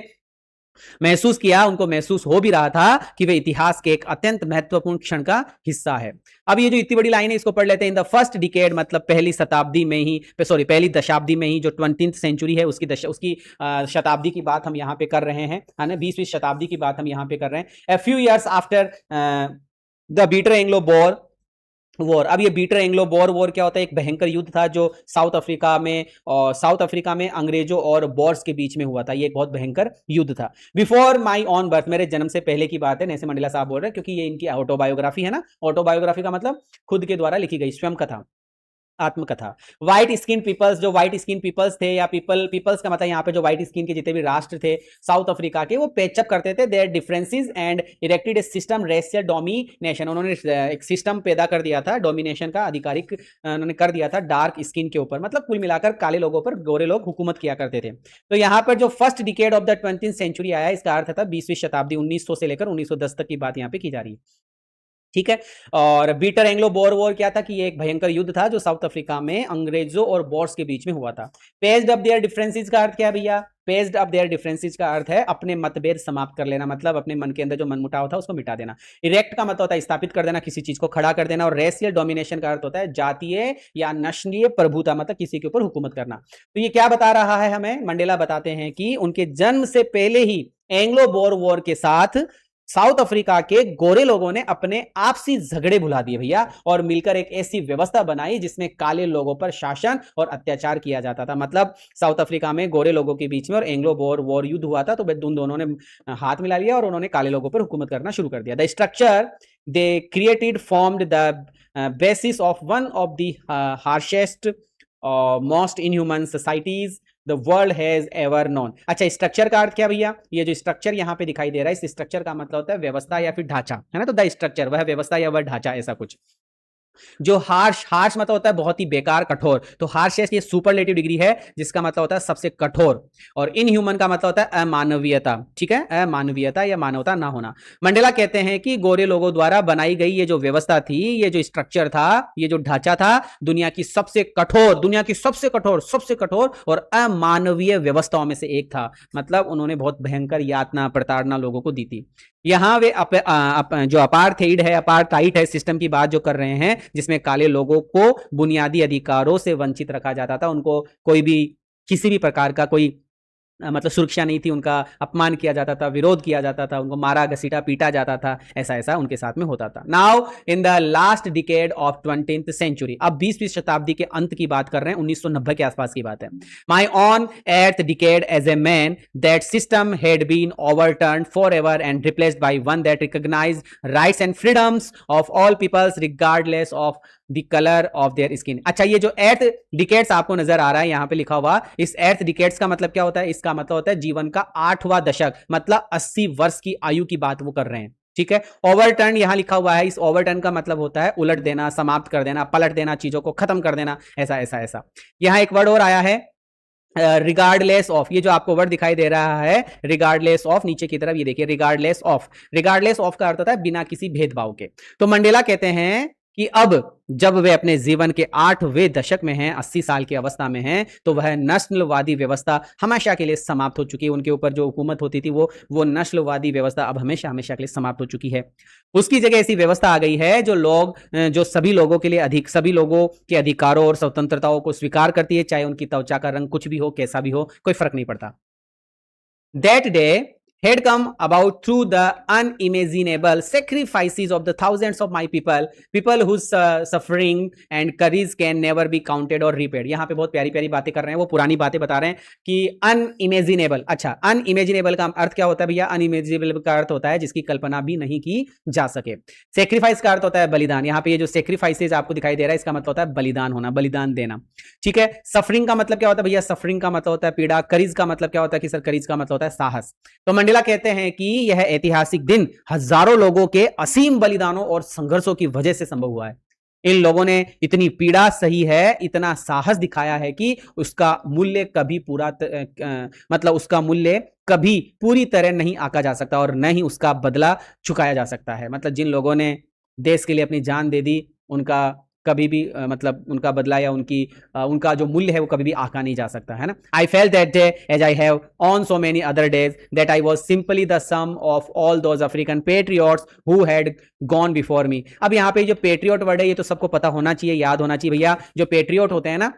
[SPEAKER 1] महसूस किया, उनको महसूस हो भी रहा था कि वे इतिहास के एक अत्यंत महत्वपूर्ण क्षण का हिस्सा है। अब ये जो इतनी बड़ी लाइन है इसको पढ़ लेते हैं। इन द फर्स्ट डिकेड, मतलब पहली शताब्दी में ही, सॉरी पहली दशाब्दी में ही, जो 20th सेंचुरी है उसकी शताब्दी की बात हम यहाँ पे कर रहे हैं, है ना, 20वीं शताब्दी की बात हम यहाँ पे कर रहे हैं। A few years after the bitter Anglo Boer war. अब ये बीटर एंग्लो बोर वॉर क्या होता है? एक भयंकर युद्ध था जो साउथ अफ्रीका में अंग्रेजों और बोर्स के बीच में हुआ था। ये एक बहुत भयंकर युद्ध था। बिफोर माई ऑन बर्थ, मेरे जन्म से पहले की बात है, नेल्सन मंडेला साहब बोल रहे हैं, क्योंकि ये इनकी ऑटोबायोग्राफी है ना। ऑटोबायोग्राफी का मतलब खुद के द्वारा लिखी गई स्वयं कथा, आत्मकथा। व्हाइट स्किन पीपल्स, जो व्हाइट स्किन पीपल्स थे, या पीपल्स का मतलब यहाँ पे जो व्हाइट स्किन के जितने भी राष्ट्र थे साउथ अफ्रीका के, वो पेचअप करते थे there differences and erected A system racial domination. उन्होंने एक सिस्टम पैदा कर दिया था, डोमिनेशन का, आधिकारिक उन्होंने कर दिया था डार्क स्किन के ऊपर। मतलब कुल मिलाकर काले लोगों पर गोरे लोग हुकूमत किया करते थे। तो यहाँ पर जो first decade of the 20th century आया, इसका अर्थ था 20वीं शताब्दी, 1900 से लेकर 1910 तक की बात यहाँ पे की जा रही है। ठीक है। और बीटर एंग्लो बोर वॉर क्या था कि ये एक भयंकर युद्ध था जो साउथ अफ्रीका में अंग्रेजों और बोर्स के बीच में हुआ था। पेज्ड अप देयर डिफरेंसेस का अर्थ क्या है भैया? पेज्ड अप देयर डिफरेंसेस का अर्थ है अपने मतभेद समाप्त कर लेना, मतलब अपने मन के अंदर जो मनमुटाव था उसको मिटा देना। इरेक्ट का मतलब होता है स्थापित कर देना, किसी चीज को खड़ा कर देना। और रेशियल डोमिनेशन का अर्थ होता है जातीय या नस्लीय प्रभुता, मतलब किसी के ऊपर हुकूमत करना। तो ये क्या बता रहा है हमें? मंडेला बताते हैं कि उनके जन्म से पहले ही एंग्लो बोर वॉर के साथ साउथ अफ्रीका के गोरे लोगों ने अपने आपसी झगड़े भुला दिए भैया, और मिलकर एक ऐसी व्यवस्था बनाई जिसमें काले लोगों पर शासन और अत्याचार किया जाता था। मतलब साउथ अफ्रीका में गोरे लोगों के बीच में और एंग्लो बोर वॉर युद्ध हुआ था, तो उन दोनों ने हाथ मिला लिया और उन्होंने काले लोगों पर हुकूमत करना शुरू कर दिया। The structure they created formed the basis of one of the harshest most inhuman societies the world has ever known. अच्छा, स्ट्रक्चर का अर्थ क्या भैया? ये जो स्ट्रक्चर यहाँ पे दिखाई दे रहा है, इस स्ट्रक्चर का मतलब होता है व्यवस्था या फिर ढांचा, है ना। तो द स्ट्रक्चर वह व्यवस्था या वह ढांचा, ऐसा कुछ। जो हार्श मतलब होता है बहुत ही बेकार, कठोर। तो हार्शेस्ट ये सुपरलेटिव डिग्री है जिसका मतलब होता है सबसे कठोर। और इनह्यूमन का मतलब होता है अमानवीयता। ठीक है, अमानवीयता या मानवता ना होना। मंडेला कहते हैं कि गोरे लोगों द्वारा बनाई गई ये जो व्यवस्था थी, ये जो स्ट्रक्चर था, ये जो ढांचा था, दुनिया की सबसे कठोर और अमानवीय व्यवस्थाओं में से एक था। मतलब उन्होंने बहुत भयंकर यातना, प्रताड़ना लोगों को दी थी। यहां वे जो अपार्थाइड है सिस्टम की बात जो कर रहे हैं, जिसमें काले लोगों को बुनियादी अधिकारों से वंचित रखा जाता था। उनको कोई भी किसी भी प्रकार का कोई मतलब सुरक्षा नहीं थी, उनका अपमान किया जाता था, विरोध किया जाता था, उनको मारा घसीटा पीटा जाता था, ऐसा उनके साथ में होता था। Now in the last decade of 20th century, अब 20वीं शताब्दी के अंत की बात कर रहे हैं, 1990 के आसपास की बात है। My own eighth decade as a man that system had been overturned forever and replaced by one that recognise rights and freedoms of all peoples regardless of the colour of their skin. अच्छा, ये जो एर्थ डिकेड्स आपको नजर आ रहा है यहाँ पे लिखा हुआ, इस एर्थ डिकेड्स का मतलब क्या होता है? इसका मतलब होता है जीवन का 8वां दशक, मतलब 80 वर्ष की आयु की बात वो कर रहे हैं। ठीक है, ओवरटर्न यहां लिखा हुआ है। इस ओवरटर्न का मतलब होता है उलट देना, समाप्त कर देना, पलट देना, चीजों को खत्म कर देना, ऐसा। यहां एक वर्ड और आया है, रिगार्डलेस ऑफ। ये जो आपको वर्ड दिखाई दे रहा है रिगार्डलेस ऑफ, नीचे की तरफ ये देखिए, रिगार्डलेस ऑफ का अर्थ होता है बिना किसी भेदभाव के। तो मंडेला कहते हैं कि अब जब वे अपने जीवन के 8वें दशक में हैं, 80 साल की अवस्था में हैं, तो वह नस्लवादी व्यवस्था हमेशा के लिए समाप्त हो चुकी है। उनके ऊपर जो हुकूमत होती थी वो नस्लवादी व्यवस्था अब हमेशा हमेशा के लिए समाप्त हो चुकी है। उसकी जगह ऐसी व्यवस्था आ गई है जो सभी लोगों के लिए सभी लोगों के अधिकारों और स्वतंत्रताओं को स्वीकार करती है, चाहे उनकी त्वचा का रंग कुछ भी हो, कैसा भी हो, कोई फर्क नहीं पड़ता। That day had come about through the unimaginable sacrifices of the thousands of my people whose suffering and courage can never be counted or repaid। यहाँ पे बहुत प्यारी प्यारी बातें कर रहे हैं, वो पुरानी बातें बता रहे हैं कि अनइमेजिनेबल। अच्छा, अनइमेजिनेबल का अर्थ क्या होता है भैया? अनइमेजिनेबल का अर्थ होता है जिसकी कल्पना भी नहीं की जा सके। सेक्रीफाइस का अर्थ होता है बलिदान। यहाँ पे ये जो सेक्रीफाइसेज आपको दिखाई दे रहा है, इसका मतलब होता है बलिदान होना, बलिदान देना। ठीक है। सफरिंग का मतलब क्या होता है भैया? सफरिंग का मतलब होता है पीड़ा। करीज का मतलब क्या होता है कि सर? करीज का मतलब होता है साहस। तो मंडेला कहते हैं कि यह ऐतिहासिक दिन हजारों लोगों के असीम बलिदानों और संघर्षों की वजह से संभव हुआ है। इन लोगों ने इतनी पीड़ा सही है, इतना साहस दिखाया है कि उसका मूल्य कभी मतलब उसका मूल्य कभी पूरी तरह नहीं आंका जा सकता और न ही उसका बदला चुकाया जा सकता है। मतलब जिन लोगों ने देश के लिए अपनी जान दे दी, उनका कभी भी मतलब उनका बदला या उनका जो मूल्य है वो कभी भी आंका नहीं जा सकता, है ना। I felt that day as I have on so many other days that I was simply the sum of all those African patriots who had gone before me. अब यहाँ पे जो पेट्रियट वर्ड है ये तो सबको पता होना चाहिए, याद होना चाहिए भैया। जो पेट्रियट होते हैं ना,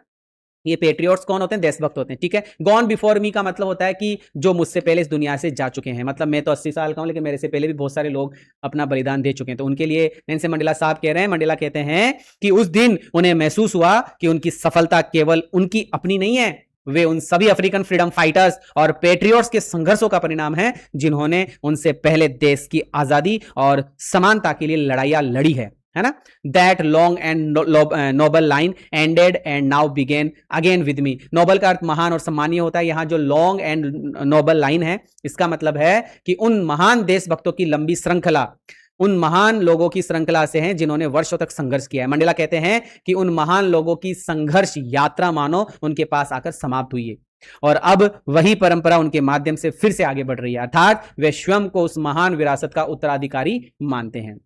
[SPEAKER 1] ये पेट्रियट्स कौन होते हैं? देशभक्त होते हैं। ठीक है। गॉन बिफोर मी का मतलब होता है कि जो मुझसे पहले इस दुनिया से जा चुके हैं। मतलब मैं तो 80 साल का हूं, लेकिन मेरे से पहले भी बहुत सारे लोग अपना बलिदान दे चुके हैं। तो उनके लिए नेल्सन मंडेला साहब कह रहे हैं, मंडेला कहते हैं कि उस दिन उन्हें महसूस हुआ कि उनकी सफलता केवल उनकी अपनी नहीं है, वे उन सभी अफ्रीकन फ्रीडम फाइटर्स और पेट्रियट्स के संघर्षों का परिणाम है जिन्होंने उनसे पहले देश की आजादी और समानता के लिए लड़ाइयां लड़ी है ना। That long and noble line ended and now began again with me. Noble का अर्थ महान और सम्मानीय होता है। यहां जो लॉन्ग एंड नोबल लाइन है, इसका मतलब है कि उन महान देशभक्तों की लंबी श्रृंखला, उन महान लोगों की श्रृंखला से हैं जिन्होंने वर्षों तक संघर्ष किया है। मंडेला कहते हैं कि उन महान लोगों की संघर्ष यात्रा मानो उनके पास आकर समाप्त हुई है और अब वही परंपरा उनके माध्यम से फिर से आगे बढ़ रही है, अर्थात वे स्वयं को उस महान विरासत का उत्तराधिकारी मानते हैं।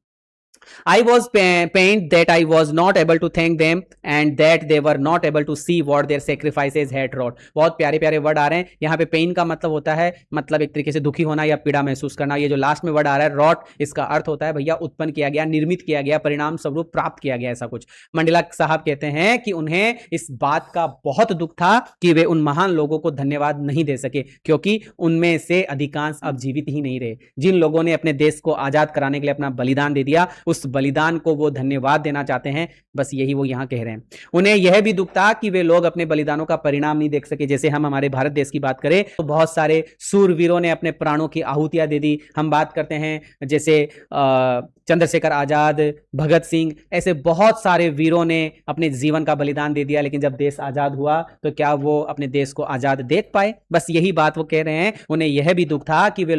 [SPEAKER 1] I was pained that I was not able to thank them and that they were not able to see what their sacrifices had wrought। बहुत प्यारे प्यारे वर्ड आ रहे हैं यहाँ पे। पेन का मतलब होता है मतलब एक तरीके से दुखी होना या पीड़ा महसूस करना। ये जो लास्ट में वर्ड आ रहा है रॉट, इसका अर्थ होता है भैया उत्पन्न किया गया, निर्मित किया गया, परिणाम स्वरूप प्राप्त किया गया, ऐसा कुछ। मंडेला साहब कहते हैं कि उन्हें इस बात का बहुत दुख था कि वे उन महान लोगों को धन्यवाद नहीं दे सके, क्योंकि उनमें से अधिकांश अब जीवित ही नहीं रहे। जिन लोगों ने अपने देश को आजाद कराने के लिए अपना बलिदान दे दिया, उस बलिदान को वो धन्यवाद देना चाहते हैं। बस यही वो यहां कह रहे हैं। उन्हें यह भी दुख था कि वे लोग अपने बलिदानों का परिणाम नहीं देख सके। जैसे हम हमारे भारत देश की बात करें तो बहुत सारे सूरवीरों ने अपने प्राणों की आहुतियां दे दी। हम बात करते हैं जैसे चंद्रशेखर आजाद, भगत सिंह, ऐसे बहुत सारे वीरों ने अपने जीवन का बलिदान दे दिया, लेकिन जब देश आजाद हुआ तो क्या वो अपने देश को आजाद देख पाए? बस यही बात वो कह रहे हैं। उन्हें यह भी दुख था कि वे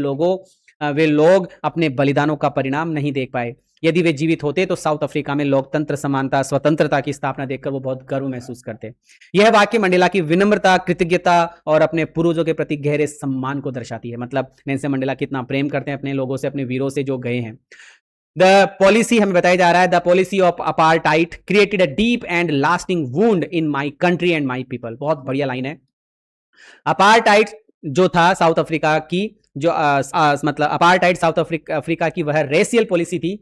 [SPEAKER 1] लोग अपने बलिदानों का परिणाम नहीं देख पाए। यदि वे जीवित होते तो साउथ अफ्रीका में लोकतंत्र, समानता, स्वतंत्रता की स्थापना देखकर वो बहुत गर्व महसूस करते। यह वाक्य मंडेला की विनम्रता, कृतज्ञता और अपने पूर्वजों के प्रति गहरे सम्मान को दर्शाती है। मतलब नेल्सन मंडेला कितना प्रेम करते हैं अपने लोगों से, अपने वीरों से जो गए हैं। द पॉलिसी हमें बताया जा रहा है, the policy of apartheid created a deep and lasting wound in my country and my people. बहुत बढ़िया लाइन है। अपार्टाइड जो था साउथ अफ्रीका की, जो मतलब अपार्टाइड साउथ अफ्रीका की वह रेशियल पॉलिसी थी,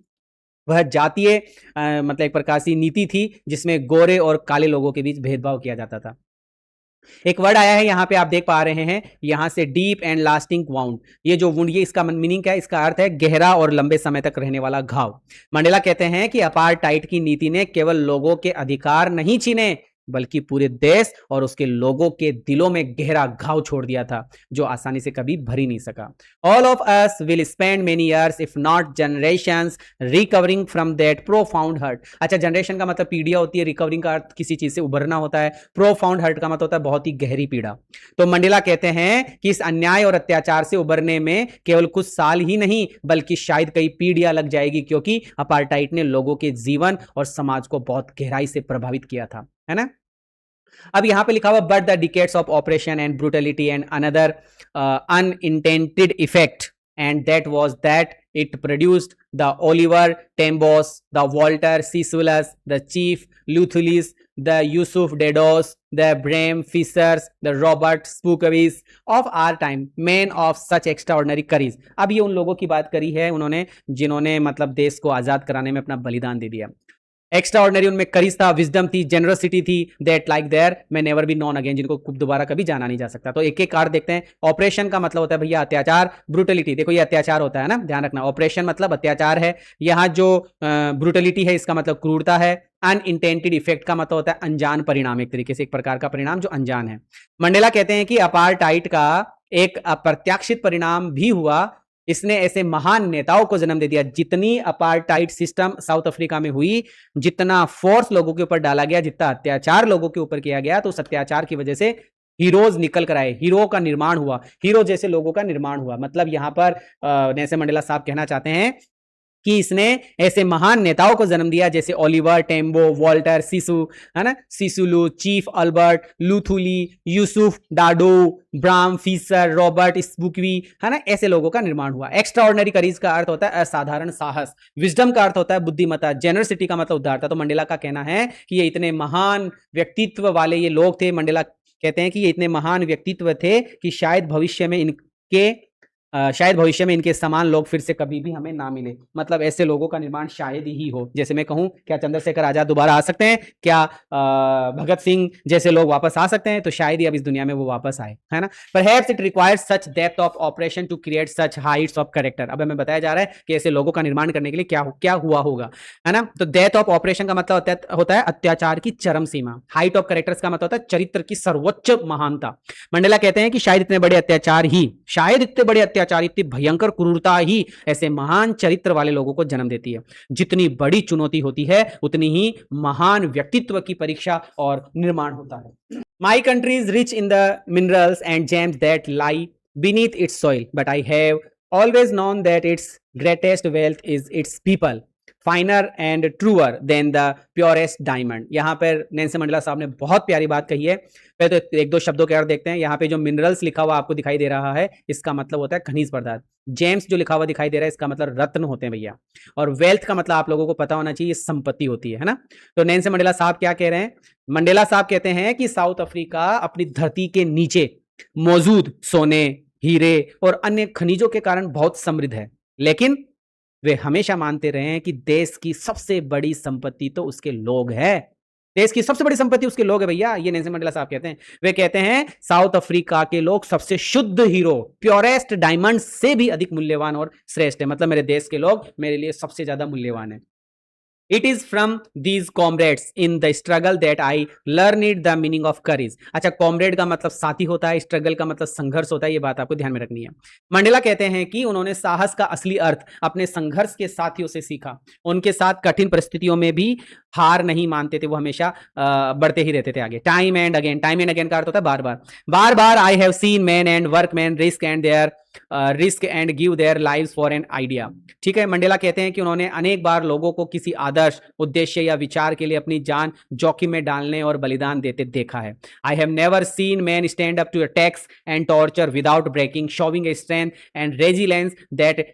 [SPEAKER 1] वह जातीय मतलब एक प्रकार की नीति थी जिसमें गोरे और काले लोगों के बीच भेदभाव किया जाता था। एक वर्ड आया है यहाँ पे, आप देख पा रहे हैं यहां से, डीप एंड लास्टिंग वाउंड। ये जो वुंड, ये इसका मीनिंग क्या है? इसका अर्थ है गहरा और लंबे समय तक रहने वाला घाव। मंडेला कहते हैं कि अपार्टाइड की नीति ने केवल लोगों के अधिकार नहीं छीने, बल्कि पूरे देश और उसके लोगों के दिलों में गहरा घाव छोड़ दिया था जो आसानी से कभी भर ही नहीं सका। All of us will spend many years if not generations recovering from that profound hurt. अच्छा, जनरेशन का मतलब पीढ़ियां होती है, रिकवरिंग का अर्थ किसी चीज से उभरना होता है, प्रोफाउंड हर्ट का मतलब होता है बहुत ही गहरी पीड़ा। तो मंडेला कहते हैं कि इस अन्याय और अत्याचार से उभरने में केवल कुछ साल ही नहीं बल्कि शायद कई पीढ़ियां लग जाएगी, क्योंकि अपार्टाइड ने लोगों के जीवन और समाज को बहुत गहराई से प्रभावित किया था, है ना। अब यहां पे लिखा हुआ but the decades of operation and brutality and another unintended effect and that was that It produced the Oliver Tambos, the Walter Sissulus, the Chief Luthulus, the Yusuf Dedos, the Bram Fishers, the Robert Spookavis of our time, men of such extraordinary courage. अब ये उन लोगों की बात करी है उन्होंने जिन्होंने मतलब देश को आजाद कराने में अपना बलिदान दे दिया. एक्स्ट्राऑर्डिनरी उनमें करीज था, विजडम थी, जेनरसिटी थी, that like their may never be known again, जिनको दोबारा कभी जाना नहीं जा सकता. तो एक एक कार्ड देखते हैं. ऑपरेशन का मतलब होता है भैया अत्याचार. ब्रूटलिटी, देखो ये अत्याचार होता है ना, ध्यान रखना. ऑपरेशन मतलब अत्याचार है. यहाँ जो ब्रूटलिटी है इसका मतलब क्रूरता है. अनइंटेंटेड इफेक्ट का मतलब होता है अनजान परिणाम, एक तरीके से एक प्रकार का परिणाम जो अनजान है. मंडेला कहते हैं कि अपार्थाइड का एक अप्रत्याशित परिणाम भी हुआ. इसने ऐसे महान नेताओं को जन्म दे दिया. जितनी अपार्थाइड सिस्टम साउथ अफ्रीका में हुई, जितना फोर्स लोगों के ऊपर डाला गया, जितना अत्याचार लोगों के ऊपर किया गया, तो उस अत्याचार की वजह से हीरोज निकल कर आए, हीरो का निर्माण हुआ, हीरो जैसे लोगों का निर्माण हुआ. मतलब यहां पर नेल्सन मंडेला साहब कहना चाहते हैं कि इसने ऐसे महान नेताओं को जन्म दिया जैसे ओलिवर टेम्बो, वॉल्टर सिसु, है ना, Sisulu, chief Albert, Luthuli, Yusuf Dadoo, Bram Fischer, Robert Sobukwe, है ना, ऐसे लोगों का निर्माण हुआ. एक्स्ट्राऑर्डिनरी करेज का अर्थ होता है असाधारण साहस. विजडम का अर्थ होता है बुद्धिमत्ता. जेनरसिटी का मतलब उदारता. तो मंडेला का कहना है कि ये इतने महान व्यक्तित्व वाले ये लोग थे. मंडेला कहते हैं कि ये इतने महान व्यक्तित्व थे कि शायद भविष्य में इनके समान लोग फिर से कभी भी हमें ना मिले. मतलब ऐसे लोगों का निर्माण शायद ही हो. जैसे मैं कहूं, क्या चंद्रशेखर आजाद दोबारा आ सकते हैं? क्या भगत सिंह जैसे लोग वापस आ सकते हैं? तो शायद ही अब इस दुनिया में वो वापस आए, है ना. Perhaps it requires such depth of operation to create such heights of character. अब हमें बताया जा रहा है कि ऐसे लोगों का निर्माण करने के लिए क्या हुआ होगा, है ना. तो डेथ ऑफ ऑपरेशन का मतलब होता है अत्याचार की चरम सीमा. हाइट ऑफ कैरेक्टर्स का मतलब होता है चरित्र की सर्वोच्च महानता. मंडेला कहते हैं कि शायद इतने बड़े अत्याचार, इतनी भयंकर क्रूरता ही ऐसे महान चरित्र वाले लोगों को जन्म देती है. जितनी बड़ी चुनौती होती है उतनी ही महान व्यक्तित्व की परीक्षा और निर्माण होता है. My country is rich in the minerals and gems that lie beneath its soil, but I have always known that its greatest wealth is its people, finer and truer than the purest diamond. यहां पर नेल्सन मंडेला साहब ने बहुत प्यारी बात कही है. पहले तो एक दो शब्दों के अर्थ देखते हैं. यहाँ पे जो मिनरल्स लिखा हुआ आपको दिखाई दे रहा है, इसका मतलब होता है खनिज पदार्थ. जेम्स जो लिखा हुआ दिखाई दे रहा है, इसका मतलब रत्न होते हैं भैया. और वेल्थ का मतलब आप लोगों को पता होना चाहिए, संपत्ति होती है ना. तो नेल्सन मंडेला साहब क्या कह रहे हैं? मंडेला साहब कहते हैं कि साउथ अफ्रीका अपनी धरती के नीचे मौजूद सोने, हीरे और अन्य खनिजों के कारण बहुत समृद्ध है, लेकिन वे हमेशा मानते रहे हैं कि देश की सबसे बड़ी संपत्ति तो उसके लोग हैं. देश की सबसे बड़ी संपत्ति उसके लोग है भैया. ये नेल्सन मंडेला साहब कहते हैं. वे कहते हैं साउथ अफ्रीका के लोग सबसे शुद्ध हीरो, प्योरेस्ट डायमंड से भी अधिक मूल्यवान और श्रेष्ठ है. मतलब मेरे देश के लोग मेरे लिए सबसे ज्यादा मूल्यवान है. It is from these comrades in the struggle that I learned the meaning of courage. अच्छा, कॉमरेड का मतलब साथी होता है, स्ट्रगल का मतलब संघर्ष होता है. ये बात आपको ध्यान में रखनी है. मंडेला कहते हैं कि उन्होंने साहस का असली अर्थ अपने संघर्ष के साथियों से सीखा. उनके साथ कठिन परिस्थितियों में भी हार नहीं मानते थे, वो हमेशा बढ़ते ही रहते थे आगे. टाइम एंड अगेन का अर्थ होता है बार बार. I have seen man and workman risk and give their lives for an idea. ठीक है. मंडेला कहते हैं कि उन्होंने अनेक बार लोगों को किसी आदर्श, उद्देश्य या विचार के लिए अपनी जान जोखिम में डालने और बलिदान देते देखा है. I have never seen man stand up to attacks and torture without breaking, showing a strength and resilience that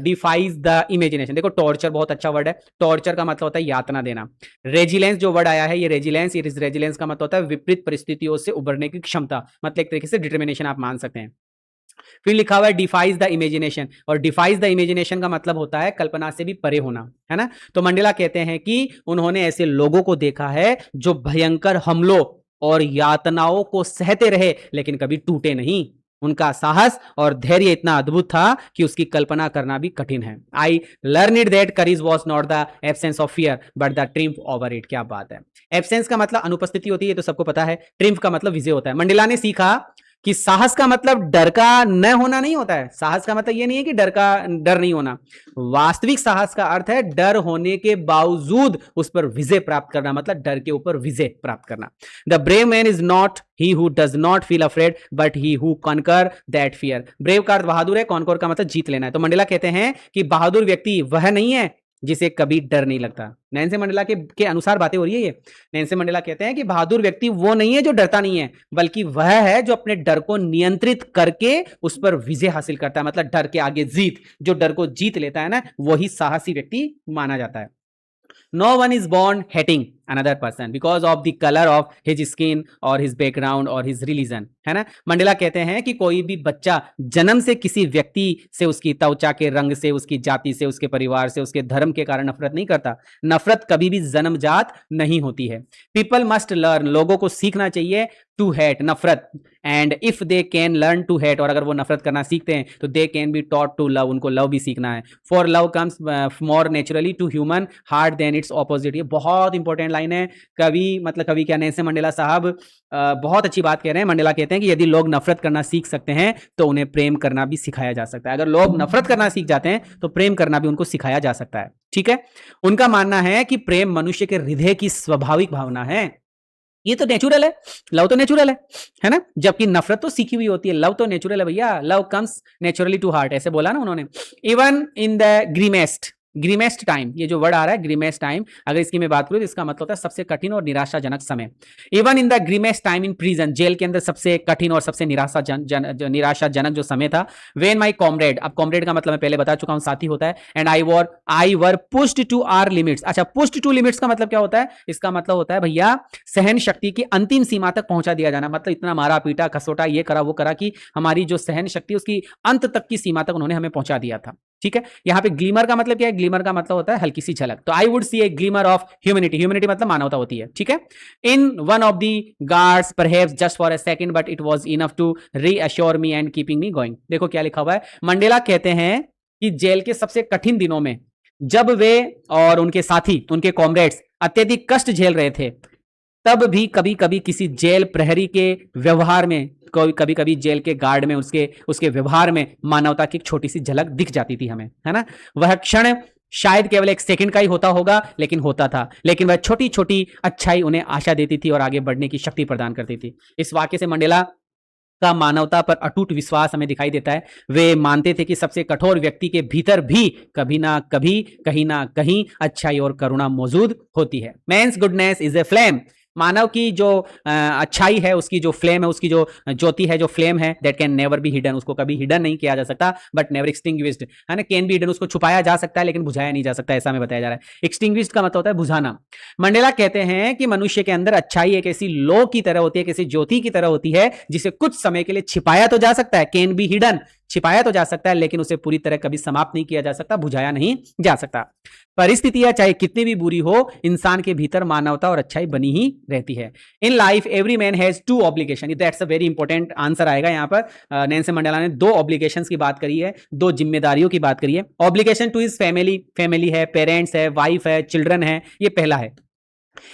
[SPEAKER 1] defies the imagination. देखो, टॉर्चर बहुत अच्छा वर्ड है. टॉर्चर का मतलब होता है यातना देना. रेजिलेंस जो वर्ड आया है, ये रेजिलेंस का मतलब होता है विपरीत परिस्थितियों से उबरने की क्षमता. मतलब एक तरीके से डिटर्मिनेशन आप मान सकते हैं. फिर लिखा हुआ है डिफाइज द इमेजिनेशन, और डिफाइज द इमेजिनेशन का मतलब होता है कल्पना से भी परे होना, है ना. तो मंडेला कहते हैं कि उन्होंने ऐसे लोगों को देखा है जो भयंकर हमलों और यातनाओं को सहते रहे लेकिन कभी टूटे नहीं. उनका साहस और धैर्य इतना अद्भुत था कि उसकी कल्पना करना भी कठिन है. I learned that courage was not the absence of fear but the triumph over it. क्या बात है. एब्सेंस का मतलब अनुपस्थिति होती है, तो सबको पता है. ट्रिम्फ का मतलब विजय होता है. मंडेला ने सीखा कि साहस का मतलब डर का न होना नहीं होता है. साहस का मतलब यह नहीं है कि डर नहीं होना. वास्तविक साहस का अर्थ है डर होने के बावजूद उस पर विजय प्राप्त करना, मतलब डर के ऊपर विजय प्राप्त करना. The brave man is not he who does not feel afraid but he who conquer that fear. Brave का अर्थ बहादुर है, कॉन्कर का मतलब जीत लेना है. तो मंडेला कहते हैं कि बहादुर व्यक्ति वह नहीं है जिसे कभी डर नहीं लगता। नेल्सन मंडेला के अनुसार बातें हो रही है ये। नेल्सन मंडेला कहते हैं कि बहादुर व्यक्ति वो नहीं है जो डरता नहीं है, बल्कि वह है जो अपने डर को नियंत्रित करके उस पर विजय हासिल करता है। मतलब डर के आगे जीत, जो डर को जीत लेता है ना, वही साहसी व्यक्ति माना जाता है। No one is born hating another person because of the color of his skin or his background or his religion, है ना। मंडेला कहते हैं कि कोई भी बच्चा जन्म से किसी व्यक्ति से, उसकी त्वचा के रंग से, उसकी जाति से, उसके परिवार से, उसके धर्म के कारण नफरत नहीं करता। नफरत कभी भी जन्मजात नहीं होती है। पीपल मस्ट लर्न, लोगों को सीखना चाहिए टू हेट, नफरत, and if they can learn to hate, और अगर वो नफरत करना सीखते हैं तो they can be taught to love, उनको लव भी सीखना है। For love comes more naturally to human heart than its opposite. ये बहुत इंपॉर्टेंट लाइन है। कवि क्या नेल्सन मंडेला साहब बहुत अच्छी बात कह रहे हैं। मंडेला कहते हैं कि यदि लोग नफरत करना सीख सकते हैं तो उन्हें प्रेम करना भी सिखाया जा सकता है। अगर लोग नफरत करना सीख जाते हैं तो प्रेम करना भी उनको सिखाया जा सकता है। ठीक है, उनका मानना है कि प्रेम मनुष्य के हृदय की स्वाभाविक भावना है। ये तो नेचुरल है, लव तो नेचुरल है ना। जबकि नफरत तो सीखी हुई होती है, लव तो नेचुरल है भैया। Love comes naturally to heart, ऐसे बोला ना उन्होंने। Even in the grimmest time, ये जो वर्ड आ रहा है ग्रीमेस्ट टाइम, अगर इसकी मैं बात करूं तो इसका मतलब होता है सबसे कठिन और निराशाजनक समय। Even in the grimmest time in prison, jail के अंदर सबसे कठिन और सबसे निराशाजनक जो समय था। वेन माई कॉमरेड, अब कॉमरेड का मतलब मैं पहले बता चुका हूं, साथी होता है। And I were pushed to our limits. अच्छा, पुश्ड टू लिमिट्स का मतलब क्या होता है? इसका मतलब होता है भैया सहन शक्ति की अंतिम सीमा तक पहुंचा दिया जाना। मतलब इतना मारा पीटा, खसोटा, ये करा वो करा कि हमारी जो सहन शक्ति उसकी अंत तक की सीमा तक उन्होंने हमें पहुंचा दिया था। ठीक है, यहां पे ग्लीमर का मतलब क्या है? ग्लीमर का मतलब होता है हल्की सी झलक। तो I would see a glimmer of humanity, humanity मतलब मानवता होती है। ठीक है, in one of the guards perhaps just for a second but it was enough to reassure me and keeping me going. देखो क्या लिखा हुआ है। मंडेला कहते हैं कि जेल के सबसे कठिन दिनों में जब वे और उनके साथी, उनके कॉमरेड्स अत्यधिक कष्ट झेल रहे थे, तब भी कभी कभी किसी जेल प्रहरी के व्यवहार में, कभी कभी जेल के गार्ड में उसके व्यवहार में मानवता की एक छोटी सी झलक दिख जाती थी हमें, है ना। वह क्षण शायद केवल एक सेकंड का ही होता होगा, लेकिन होता था। लेकिन वह छोटी छोटी अच्छाई उन्हें आशा देती थी और आगे बढ़ने की शक्ति प्रदान करती थी। इस वाक्य से मंडेला का मानवता पर अटूट विश्वास हमें दिखाई देता है। वे मानते थे कि सबसे कठोर व्यक्ति के भीतर भी कभी ना कभी, कहीं ना कहीं अच्छाई और करुणा मौजूद होती है। Man's goodness is a flame, मानव की जो अच्छाई है, उसकी जो फ्लेम है, उसकी जो ज्योति है, जो फ्लेम है, that can never be hidden, उसको कभी हिडन नहीं किया जा सकता, बट नेवर एक्सटिंग्विश्ड, है ना। कैन बी हिडन, उसको छुपाया जा सकता है लेकिन बुझाया नहीं जा सकता, ऐसा हमें बताया जा रहा है। एक्सटिंग्विश्ड का मतलब होता है बुझाना। मंडेला कहते हैं कि मनुष्य के अंदर अच्छाई एक ऐसी लो की तरह होती है, किसी ज्योति की तरह होती है, जिसे कुछ समय के लिए छिपाया तो जा सकता है, कैन बी हिडन, छिपाया तो जा सकता है, लेकिन उसे पूरी तरह कभी समाप्त नहीं किया जा सकता, बुझाया नहीं जा सकता। परिस्थितियां चाहे कितनी भी बुरी हो, इंसान के भीतर मानवता और अच्छाई बनी ही रहती है। In life every man has two obligation, that's a very important answer आएगा यहाँ पर। नेल्सन मंडेला ने दो ऑब्लिगेशंस की बात करी है, दो जिम्मेदारियों की बात करी है। Obligation to his family, family है, पेरेंट्स है, वाइफ है, चिल्ड्रन है, ये पहला है।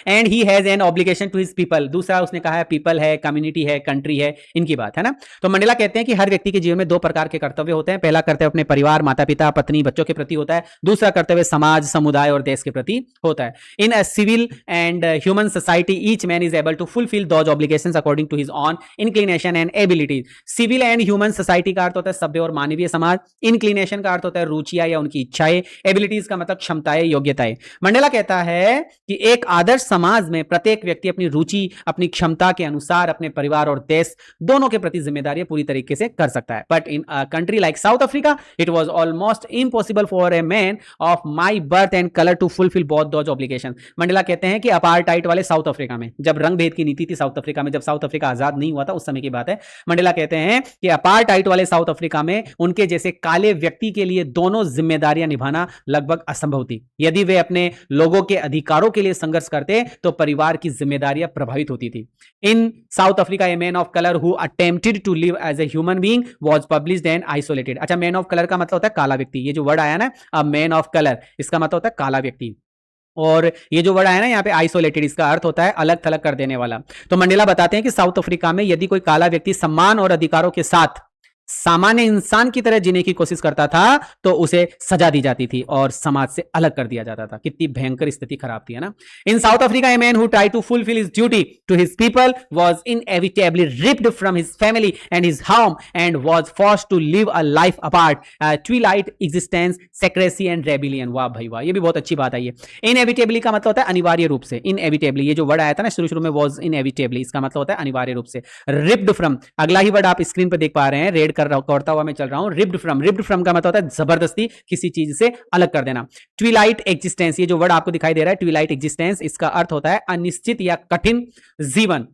[SPEAKER 1] And he has an obligation to his people, दूसरा उसने कहा है पीपल है, कम्युनिटी है, कंट्री है, इनकी बात है ना। तो मंडेला कहते हैं कि हर व्यक्ति के जीवन में दो प्रकार के कर्तव्य होते हैं। पहला कर्तव्य अपने परिवार, माता पिता, पत्नी, बच्चों के प्रति होता है। दूसरा कर्तव्य समाज, समुदाय और देश के प्रति होता है। In a civil and human society each man is able to fulfil those obligations according to his own inclination and abilities. Civil and human society का अर्थ होता है सभ्य और मानवीय समाज। इंक्लिनेशन का अर्थ होता है रुचियां या उनकी इच्छाएं। एबिलिटीज का मतलब क्षमताएं, योग्यताएं। मंडेला कहता है कि एक आदर्श समाज में प्रत्येक व्यक्ति अपनी रुचि, अपनी क्षमता के अनुसार अपने परिवार और देश दोनों के प्रति जिम्मेदारियां पूरी तरीके से कर सकता है। But in a country like South Africa it was almost impossible for a man of my birth and colour to fulfil both those obligations. Mandela कहते हैं कि अपार्टाइड वाले साउथ अफ्रीका में, जब रंग भेद की नीति थी साउथ अफ्रीका में, जब साउथ अफ्रीका आजाद नहीं हुआ था, उस समय की बात है। मंडेला कहते हैं कि अपार्टाइड वाले साउथ अफ्रीका में उनके जैसे काले व्यक्ति के लिए दोनों जिम्मेदारियां निभाना लगभग असंभव थी। यदि वे अपने लोगों के अधिकारों के लिए संघर्ष करते तो परिवार की जिम्मेदारियां प्रभावित होती थी। In South Africa a man of colour who attempted to live as a human being was punished and isolated. अच्छा, मैन ऑफ कलर का मतलब होता है काला व्यक्ति। ये जो वर्ड आया ना, अ मैन ऑफ कलर, इसका मतलब होता है काला व्यक्ति। और ये जो वर्ड आया ना यहाँ पे आइसोलेटेड, इसका अर्थ होता है अलग थलग कर देने वाला। तो मंडेला बताते हैं कि साउथ अफ्रीका में यदि कोई काला व्यक्ति सम्मान और अधिकारों के साथ सामान्य इंसान की तरह जीने की कोशिश करता था तो उसे सजा दी जाती थी और समाज से अलग कर दिया जाता था। कितनी भयंकर स्थिति खराब थी, है ना। In South Africa a man who try to fulfil his duty to his people was inevitably ripped from his family and his home and was forced to live a life apart, twilight existence, secrecy and rebellion. वाह भाई वाह, ये भी बहुत अच्छी बात आई है। इनएविटेबली का मतलब होता है अनिवार्य रूप से। इनएविटेबली, ये जो वर्ड आया था ना शुरू में, वाज इनएविटेबली, इसका मतलब होता है अनिवार्य रूप से। रिप्ड फ्रॉम, अगला ही वर्ड आप स्क्रीन पर देख पा रहे हैं, रेड करता हुआ मैं चल रहा हूं। रिप्ड फ्रॉम का मतलब होता है जबरदस्ती किसी चीज से अलग कर देना। ट्विलाइट एग्जिस्टेंस, ये जो वर्ड आपको दिखाई दे रहा है ट्विलाइट एग्जिस्टेंस, इसका अर्थ होता है अनिश्चित या कठिन जीवन।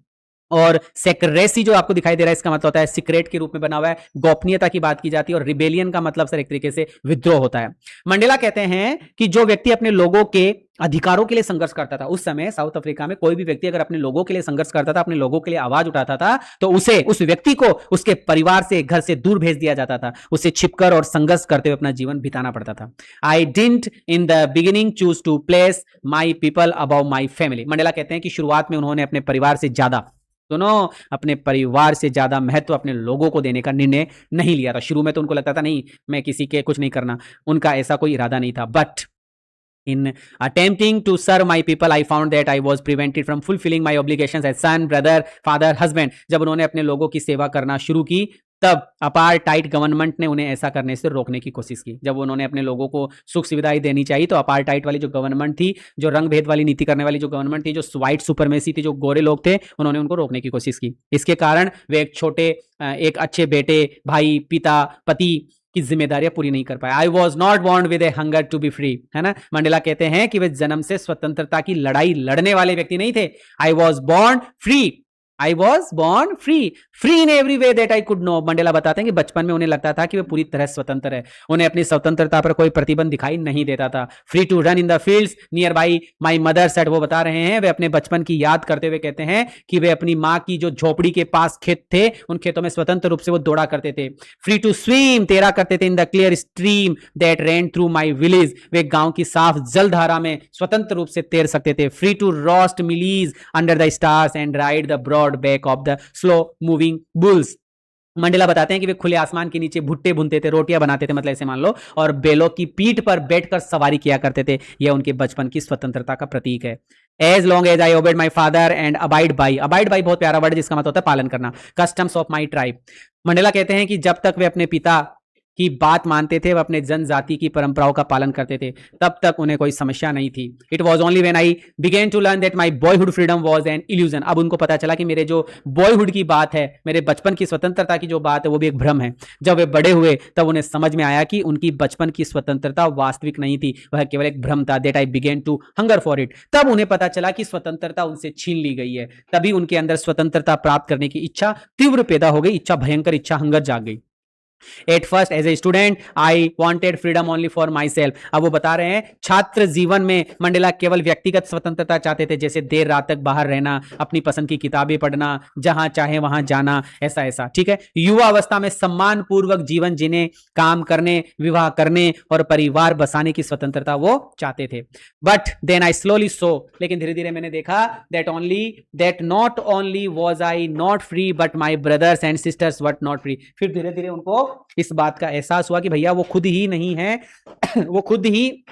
[SPEAKER 1] और सेक्रेसी जो आपको दिखाई दे रहा है, इसका मतलब होता है सीक्रेट के रूप में बना हुआ है, गोपनीयता की बात की जाती है। और रिबेलियन का मतलब सर एक तरीके से विद्रोह होता है। मंडेला कहते हैं कि जो व्यक्ति अपने लोगों के अधिकारों के लिए संघर्ष करता था, उस समय साउथ अफ्रीका में कोई भी व्यक्ति अगर अपने लोगों के लिए संघर्ष करता था, अपने लोगों के लिए आवाज उठाता था, तो उस व्यक्ति को उसके परिवार से, घर से दूर भेज दिया जाता था। उसे छिपकर और संघर्ष करते हुए अपना जीवन बिताना पड़ता था। I didn't in the beginning choose to place my people above my family. Mandela कहते हैं कि शुरुआत में उन्होंने अपने परिवार से ज्यादा, दोनों अपने परिवार से ज्यादा महत्व अपने लोगों को देने का निर्णय नहीं लिया था। शुरू में तो उनको लगता था नहीं, मैं किसी के कुछ नहीं करना, उनका ऐसा कोई इरादा नहीं था। But in attempting to serve my people I found that I was prevented from fulfilling my obligations as son, brother, father, husband। जब उन्होंने अपने लोगों की सेवा करना शुरू की, तब अपार्टाइड गवर्नमेंट ने उन्हें ऐसा करने से रोकने की कोशिश की। जब उन्होंने अपने लोगों को सुख सुविधाएं देनी चाहिए, तो अपार्टाइड वाली जो गवर्नमेंट थी, जो रंग भेद वाली नीति करने वाली जो गवर्नमेंट थी, जो व्हाइट सुपरमेसी थी, जो गोरे लोग थे, उन्होंने उनको रोकने की कोशिश की। इसके कारण वे एक अच्छे बेटे, भाई, पिता, पति की जिम्मेदारियां पूरी नहीं कर पाए। I was not born with a hunger to be free, है ना। मंडेला कहते हैं कि वे जन्म से स्वतंत्रता की लड़ाई लड़ने वाले व्यक्ति नहीं थे। I was born free, I was born free in every way that I could know. Mandela बताते हैं कि बचपन में उन्हें लगता था कि वे पूरी तरह स्वतंत्र है, उन्हें अपनी स्वतंत्रता पर कोई प्रतिबंध दिखाई नहीं देता था। Free to run in the fields nearby my mother said, वो बता रहे हैं, वे अपने बचपन की याद करते हुए कहते हैं कि वे अपनी माँ की जो झोपड़ी के पास खेत थे, उन खेतों में स्वतंत्र रूप से वो दौड़ा करते थे। फ्री टू स्विम, तैरा करते थे in the clear stream that ran through my village, वे गांव की साफ जलधारा में स्वतंत्र रूप से तैर सकते थे। Free to roast mealies under the stars and ride the broad back of the slow moving bulls. Mandela बताते हैं कि वे खुले आसमान के नीचे भुट्टे भुनते थे, रोटियां बनाते थे, मतलब ऐसे मान लो, और बैलों की पीठ पर बैठकर सवारी किया करते थे। यह उनके बचपन की स्वतंत्रता का प्रतीक है। As long as I obeyed my father and abide by बहुत प्यारा वर्ड जिसका मतलब होता है पालन करना, customs of my tribe. Mandela कहते हैं कि जब तक वे अपने पिता की बात मानते थे, वह अपने जनजाति की परंपराओं का पालन करते थे, तब तक उन्हें कोई समस्या नहीं थी। It was only when I began to learn that my boyhood freedom was an illusion. अब उनको पता चला कि मेरे जो बॉयहुड की बात है, मेरे बचपन की स्वतंत्रता की जो बात है, वो भी एक भ्रम है। जब वे बड़े हुए तब उन्हें समझ में आया कि उनकी बचपन की स्वतंत्रता वास्तविक नहीं थी, वह केवल एक भ्रम था। That I began to hunger for it, तब उन्हें पता चला कि स्वतंत्रता उनसे छीन ली गई है। तभी उनके अंदर स्वतंत्रता प्राप्त करने की इच्छा तीव्र पैदा हो गई, भयंकर इच्छा, हंगर जाग गई। At first as a student I wanted freedom only for myself। अब वो बता रहे हैं छात्र जीवन में मंडेला केवल व्यक्तिगत स्वतंत्रता चाहते थे, जैसे देर रात तक बाहर रहना, अपनी पसंद की किताबें पढ़ना, जहां चाहे वहां जाना, ऐसा ठीक है। युवा अवस्था में सम्मान पूर्वक जीवन जीने, काम करने, विवाह करने और परिवार बसाने की स्वतंत्रता वो चाहते थे। But then I slowly saw, लेकिन धीरे धीरे मैंने देखा that not only was I not free but my brothers and sisters were not free. फिर धीरे धीरे उनको इस बात का एहसास हुआ कि भैया वो खुद ही नहीं है वो खुद ही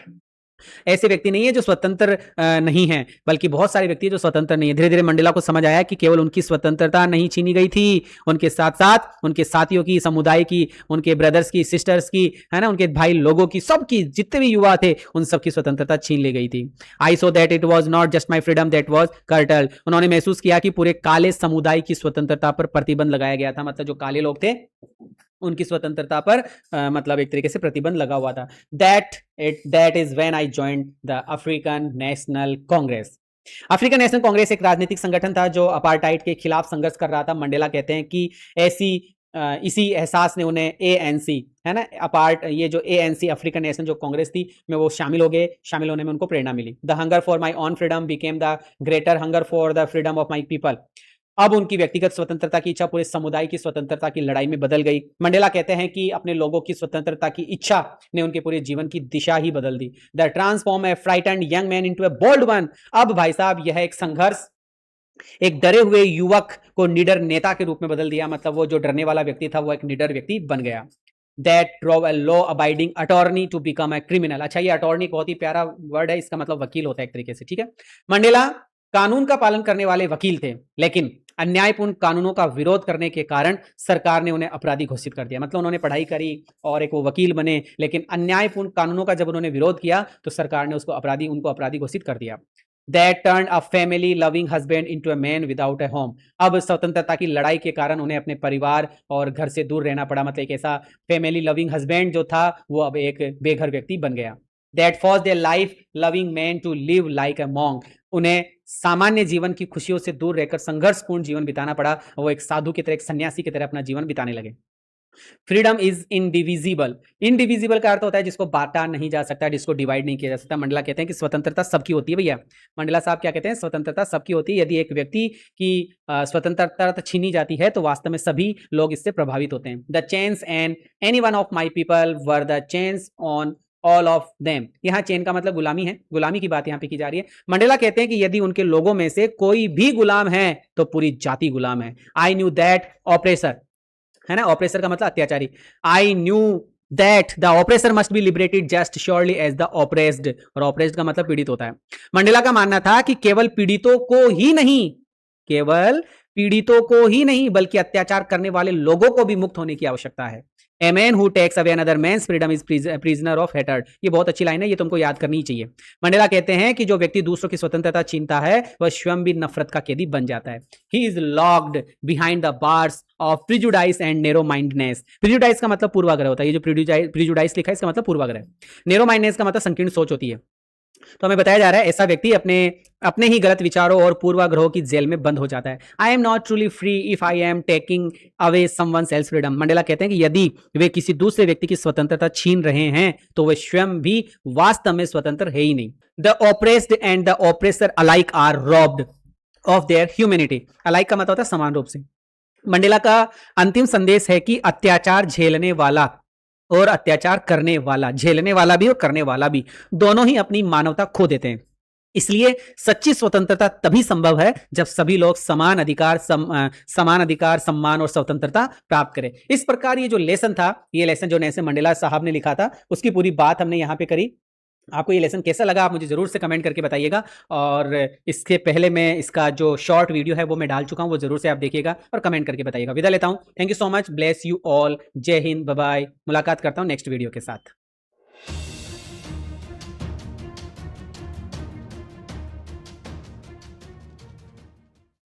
[SPEAKER 1] ऐसे व्यक्ति नहीं है जो स्वतंत्र नहीं है, बल्कि बहुत सारे व्यक्ति जो स्वतंत्र नहीं है। धीरे धीरे मंडेला को समझ आया कि केवल उनकी स्वतंत्रता नहीं छीनी गई थी, उनके साथ साथ उनके साथियों की, समुदाय की, उनके ब्रदर्स की, सिस्टर्स की, है ना, उनके भाई लोगों की, सबकी, जितने भी युवा थे उन सबकी स्वतंत्रता छीन ली गई थी। I saw that it was not just my freedom that was curtailed. उन्होंने महसूस किया कि पूरे काले समुदाय की स्वतंत्रता पर प्रतिबंध लगाया गया था, मतलब जो काले लोग थे उनकी स्वतंत्रता पर मतलब एक तरीके से प्रतिबंध लगा हुआ था। That is when I joined the African national Congress. African national Congress एक राजनीतिक संगठन था जो अपार्टाइड के खिलाफ संघर्ष कर रहा था। मंडेला कहते हैं कि इसी एहसास ने उन्हें एएनसी, है ना, ये जो एएनसी अफ्रीकन नेशनल जो कांग्रेस थी में वो शामिल हो गए। शामिल होने में उनको प्रेरणा मिली। The hunger for my own freedom became the greater hunger for the freedom of my people. अब उनकी व्यक्तिगत स्वतंत्रता की इच्छा पूरे समुदाय की स्वतंत्रता की लड़ाई में बदल गई। मंडेला कहते हैं कि अपने लोगों की स्वतंत्रता की इच्छा ने उनके पूरे जीवन की दिशा ही बदल दी। The transform a frightened young man into a bold one. अब भाई साहब यह एक संघर्ष एक डरे हुए युवक को निडर नेता के रूप में बदल दिया, मतलब वो जो डरने वाला व्यक्ति था वो एक निडर व्यक्ति बन गया। That drove a law abiding attorney to become a criminal। अच्छा, ये अटॉर्नी बहुत ही प्यारा वर्ड है, इसका मतलब वकील होता है एक तरीके से, ठीक है। मंडेला कानून का पालन करने वाले वकील थे, लेकिन अन्यायपूर्ण कानूनों का विरोध करने के कारण सरकार ने उन्हें अपराधी घोषित कर दिया। मतलब उन्होंने पढ़ाई करी और एक वो वकील बने, लेकिन अन्यायपूर्ण कानूनों का जब उन्होंने विरोध किया तो सरकार ने उनको अपराधी घोषित कर दिया। That turned a family loving husband into a man without a home। अब स्वतंत्रता की लड़ाई के कारण उन्हें अपने परिवार और घर से दूर रहना पड़ा, मतलब एक ऐसा फैमिली लविंग हस्बैंड जो था वो अब एक बेघर व्यक्ति बन गया। That forced their life loving man to live like a monk। उन्हें सामान्य जीवन की खुशियों से दूर रहकर संघर्षपूर्ण जीवन बिताना पड़ा, वो एक साधु की तरह, एक सन्यासी की तरह अपना जीवन बिताने लगे। Freedom is indivisible. इनडिविजिबल का अर्थ होता है जिसको बांटा नहीं जा सकता, जिसको डिवाइड नहीं किया जा सकता। मंडला कहते हैं कि स्वतंत्रता सबकी होती है। भैया मंडला साहब क्या कहते हैं? स्वतंत्रता सबकी होती है। यदि एक व्यक्ति की स्वतंत्रता छीनी जाती है तो वास्तव में सभी लोग इससे प्रभावित होते हैं। The chains and any one of my people were the chains on all of them. यहाँ चेन का मतलब गुलामी है, गुलामी की बात यहाँ पे की जा रही है। मंडेला कहते हैं कि यदि उनके लोगों में से कोई भी गुलाम है तो पूरी जाति गुलाम है। आई न्यू दैट ऑपरेसर, है ना, ऑपरेसर का मतलब अत्याचारी। I knew that the oppressor must be liberated just surely as the oppressed, और ऑपरेस्ड का मतलब पीड़ित होता है। मंडेला का मानना था कि केवल पीड़ितों को ही नहीं बल्कि अत्याचार करने वाले लोगों को भी मुक्त होने की आवश्यकता है। A man who takes away another man's freedom is prisoner of hatred। ये बहुत अच्छी लाइन है, ये तुमको याद करनी चाहिए। मंडेला कहते हैं कि जो व्यक्ति दूसरों की स्वतंत्रता छीनता है वह स्वयं भी नफरत का कैदी बन जाता है। He is locked behind the bars of prejudice and narrow mindedness। prejudice का मतलब पूर्वाग्रह होता है। ये जो prejudice लिखा है इसका मतलब पूर्वाग्रह। narrow mindedness का मतलब संकीर्ण सोच होती है। तो हमें बताया जा रहा है ऐसा व्यक्ति अपने ही गलत विचारों और पूर्वाग्रहों की जेल में बंद हो जाता है। I am not truly free if I am taking away someone else freedom. Mandela कहते हैं कि यदि वे किसी दूसरे व्यक्ति की स्वतंत्रता छीन रहे हैं तो वे स्वयं भी वास्तव में स्वतंत्र है ही नहीं। The oppressed and the oppressor alike are robbed of their humanity. Alike का मतलब होता है समान रूप से। मंडेला का अंतिम संदेश है कि अत्याचार झेलने वाला और अत्याचार करने वाला, झेलने वाला भी और करने वाला भी, दोनों ही अपनी मानवता खो देते हैं। इसलिए सच्ची स्वतंत्रता तभी संभव है जब सभी लोग समान अधिकार, सम्मान और स्वतंत्रता प्राप्त करें। इस प्रकार ये जो लेसन था, ये लेसन जो नेल्सन मंडेला साहब ने लिखा था उसकी पूरी बात हमने यहाँ पे करी। आपको ये लेसन कैसा लगा आप मुझे जरूर से कमेंट करके बताइएगा, और इसके पहले मैं इसका जो शॉर्ट वीडियो है वो मैं डाल चुका हूँ, वो जरूर से आप देखिएगा और कमेंट करके बताइएगा। विदा लेता हूँ, thank you so much, bless you all, जय हिंद, बाय बाय। मुलाकात करता हूँ नेक्स्ट वीडियो के साथ।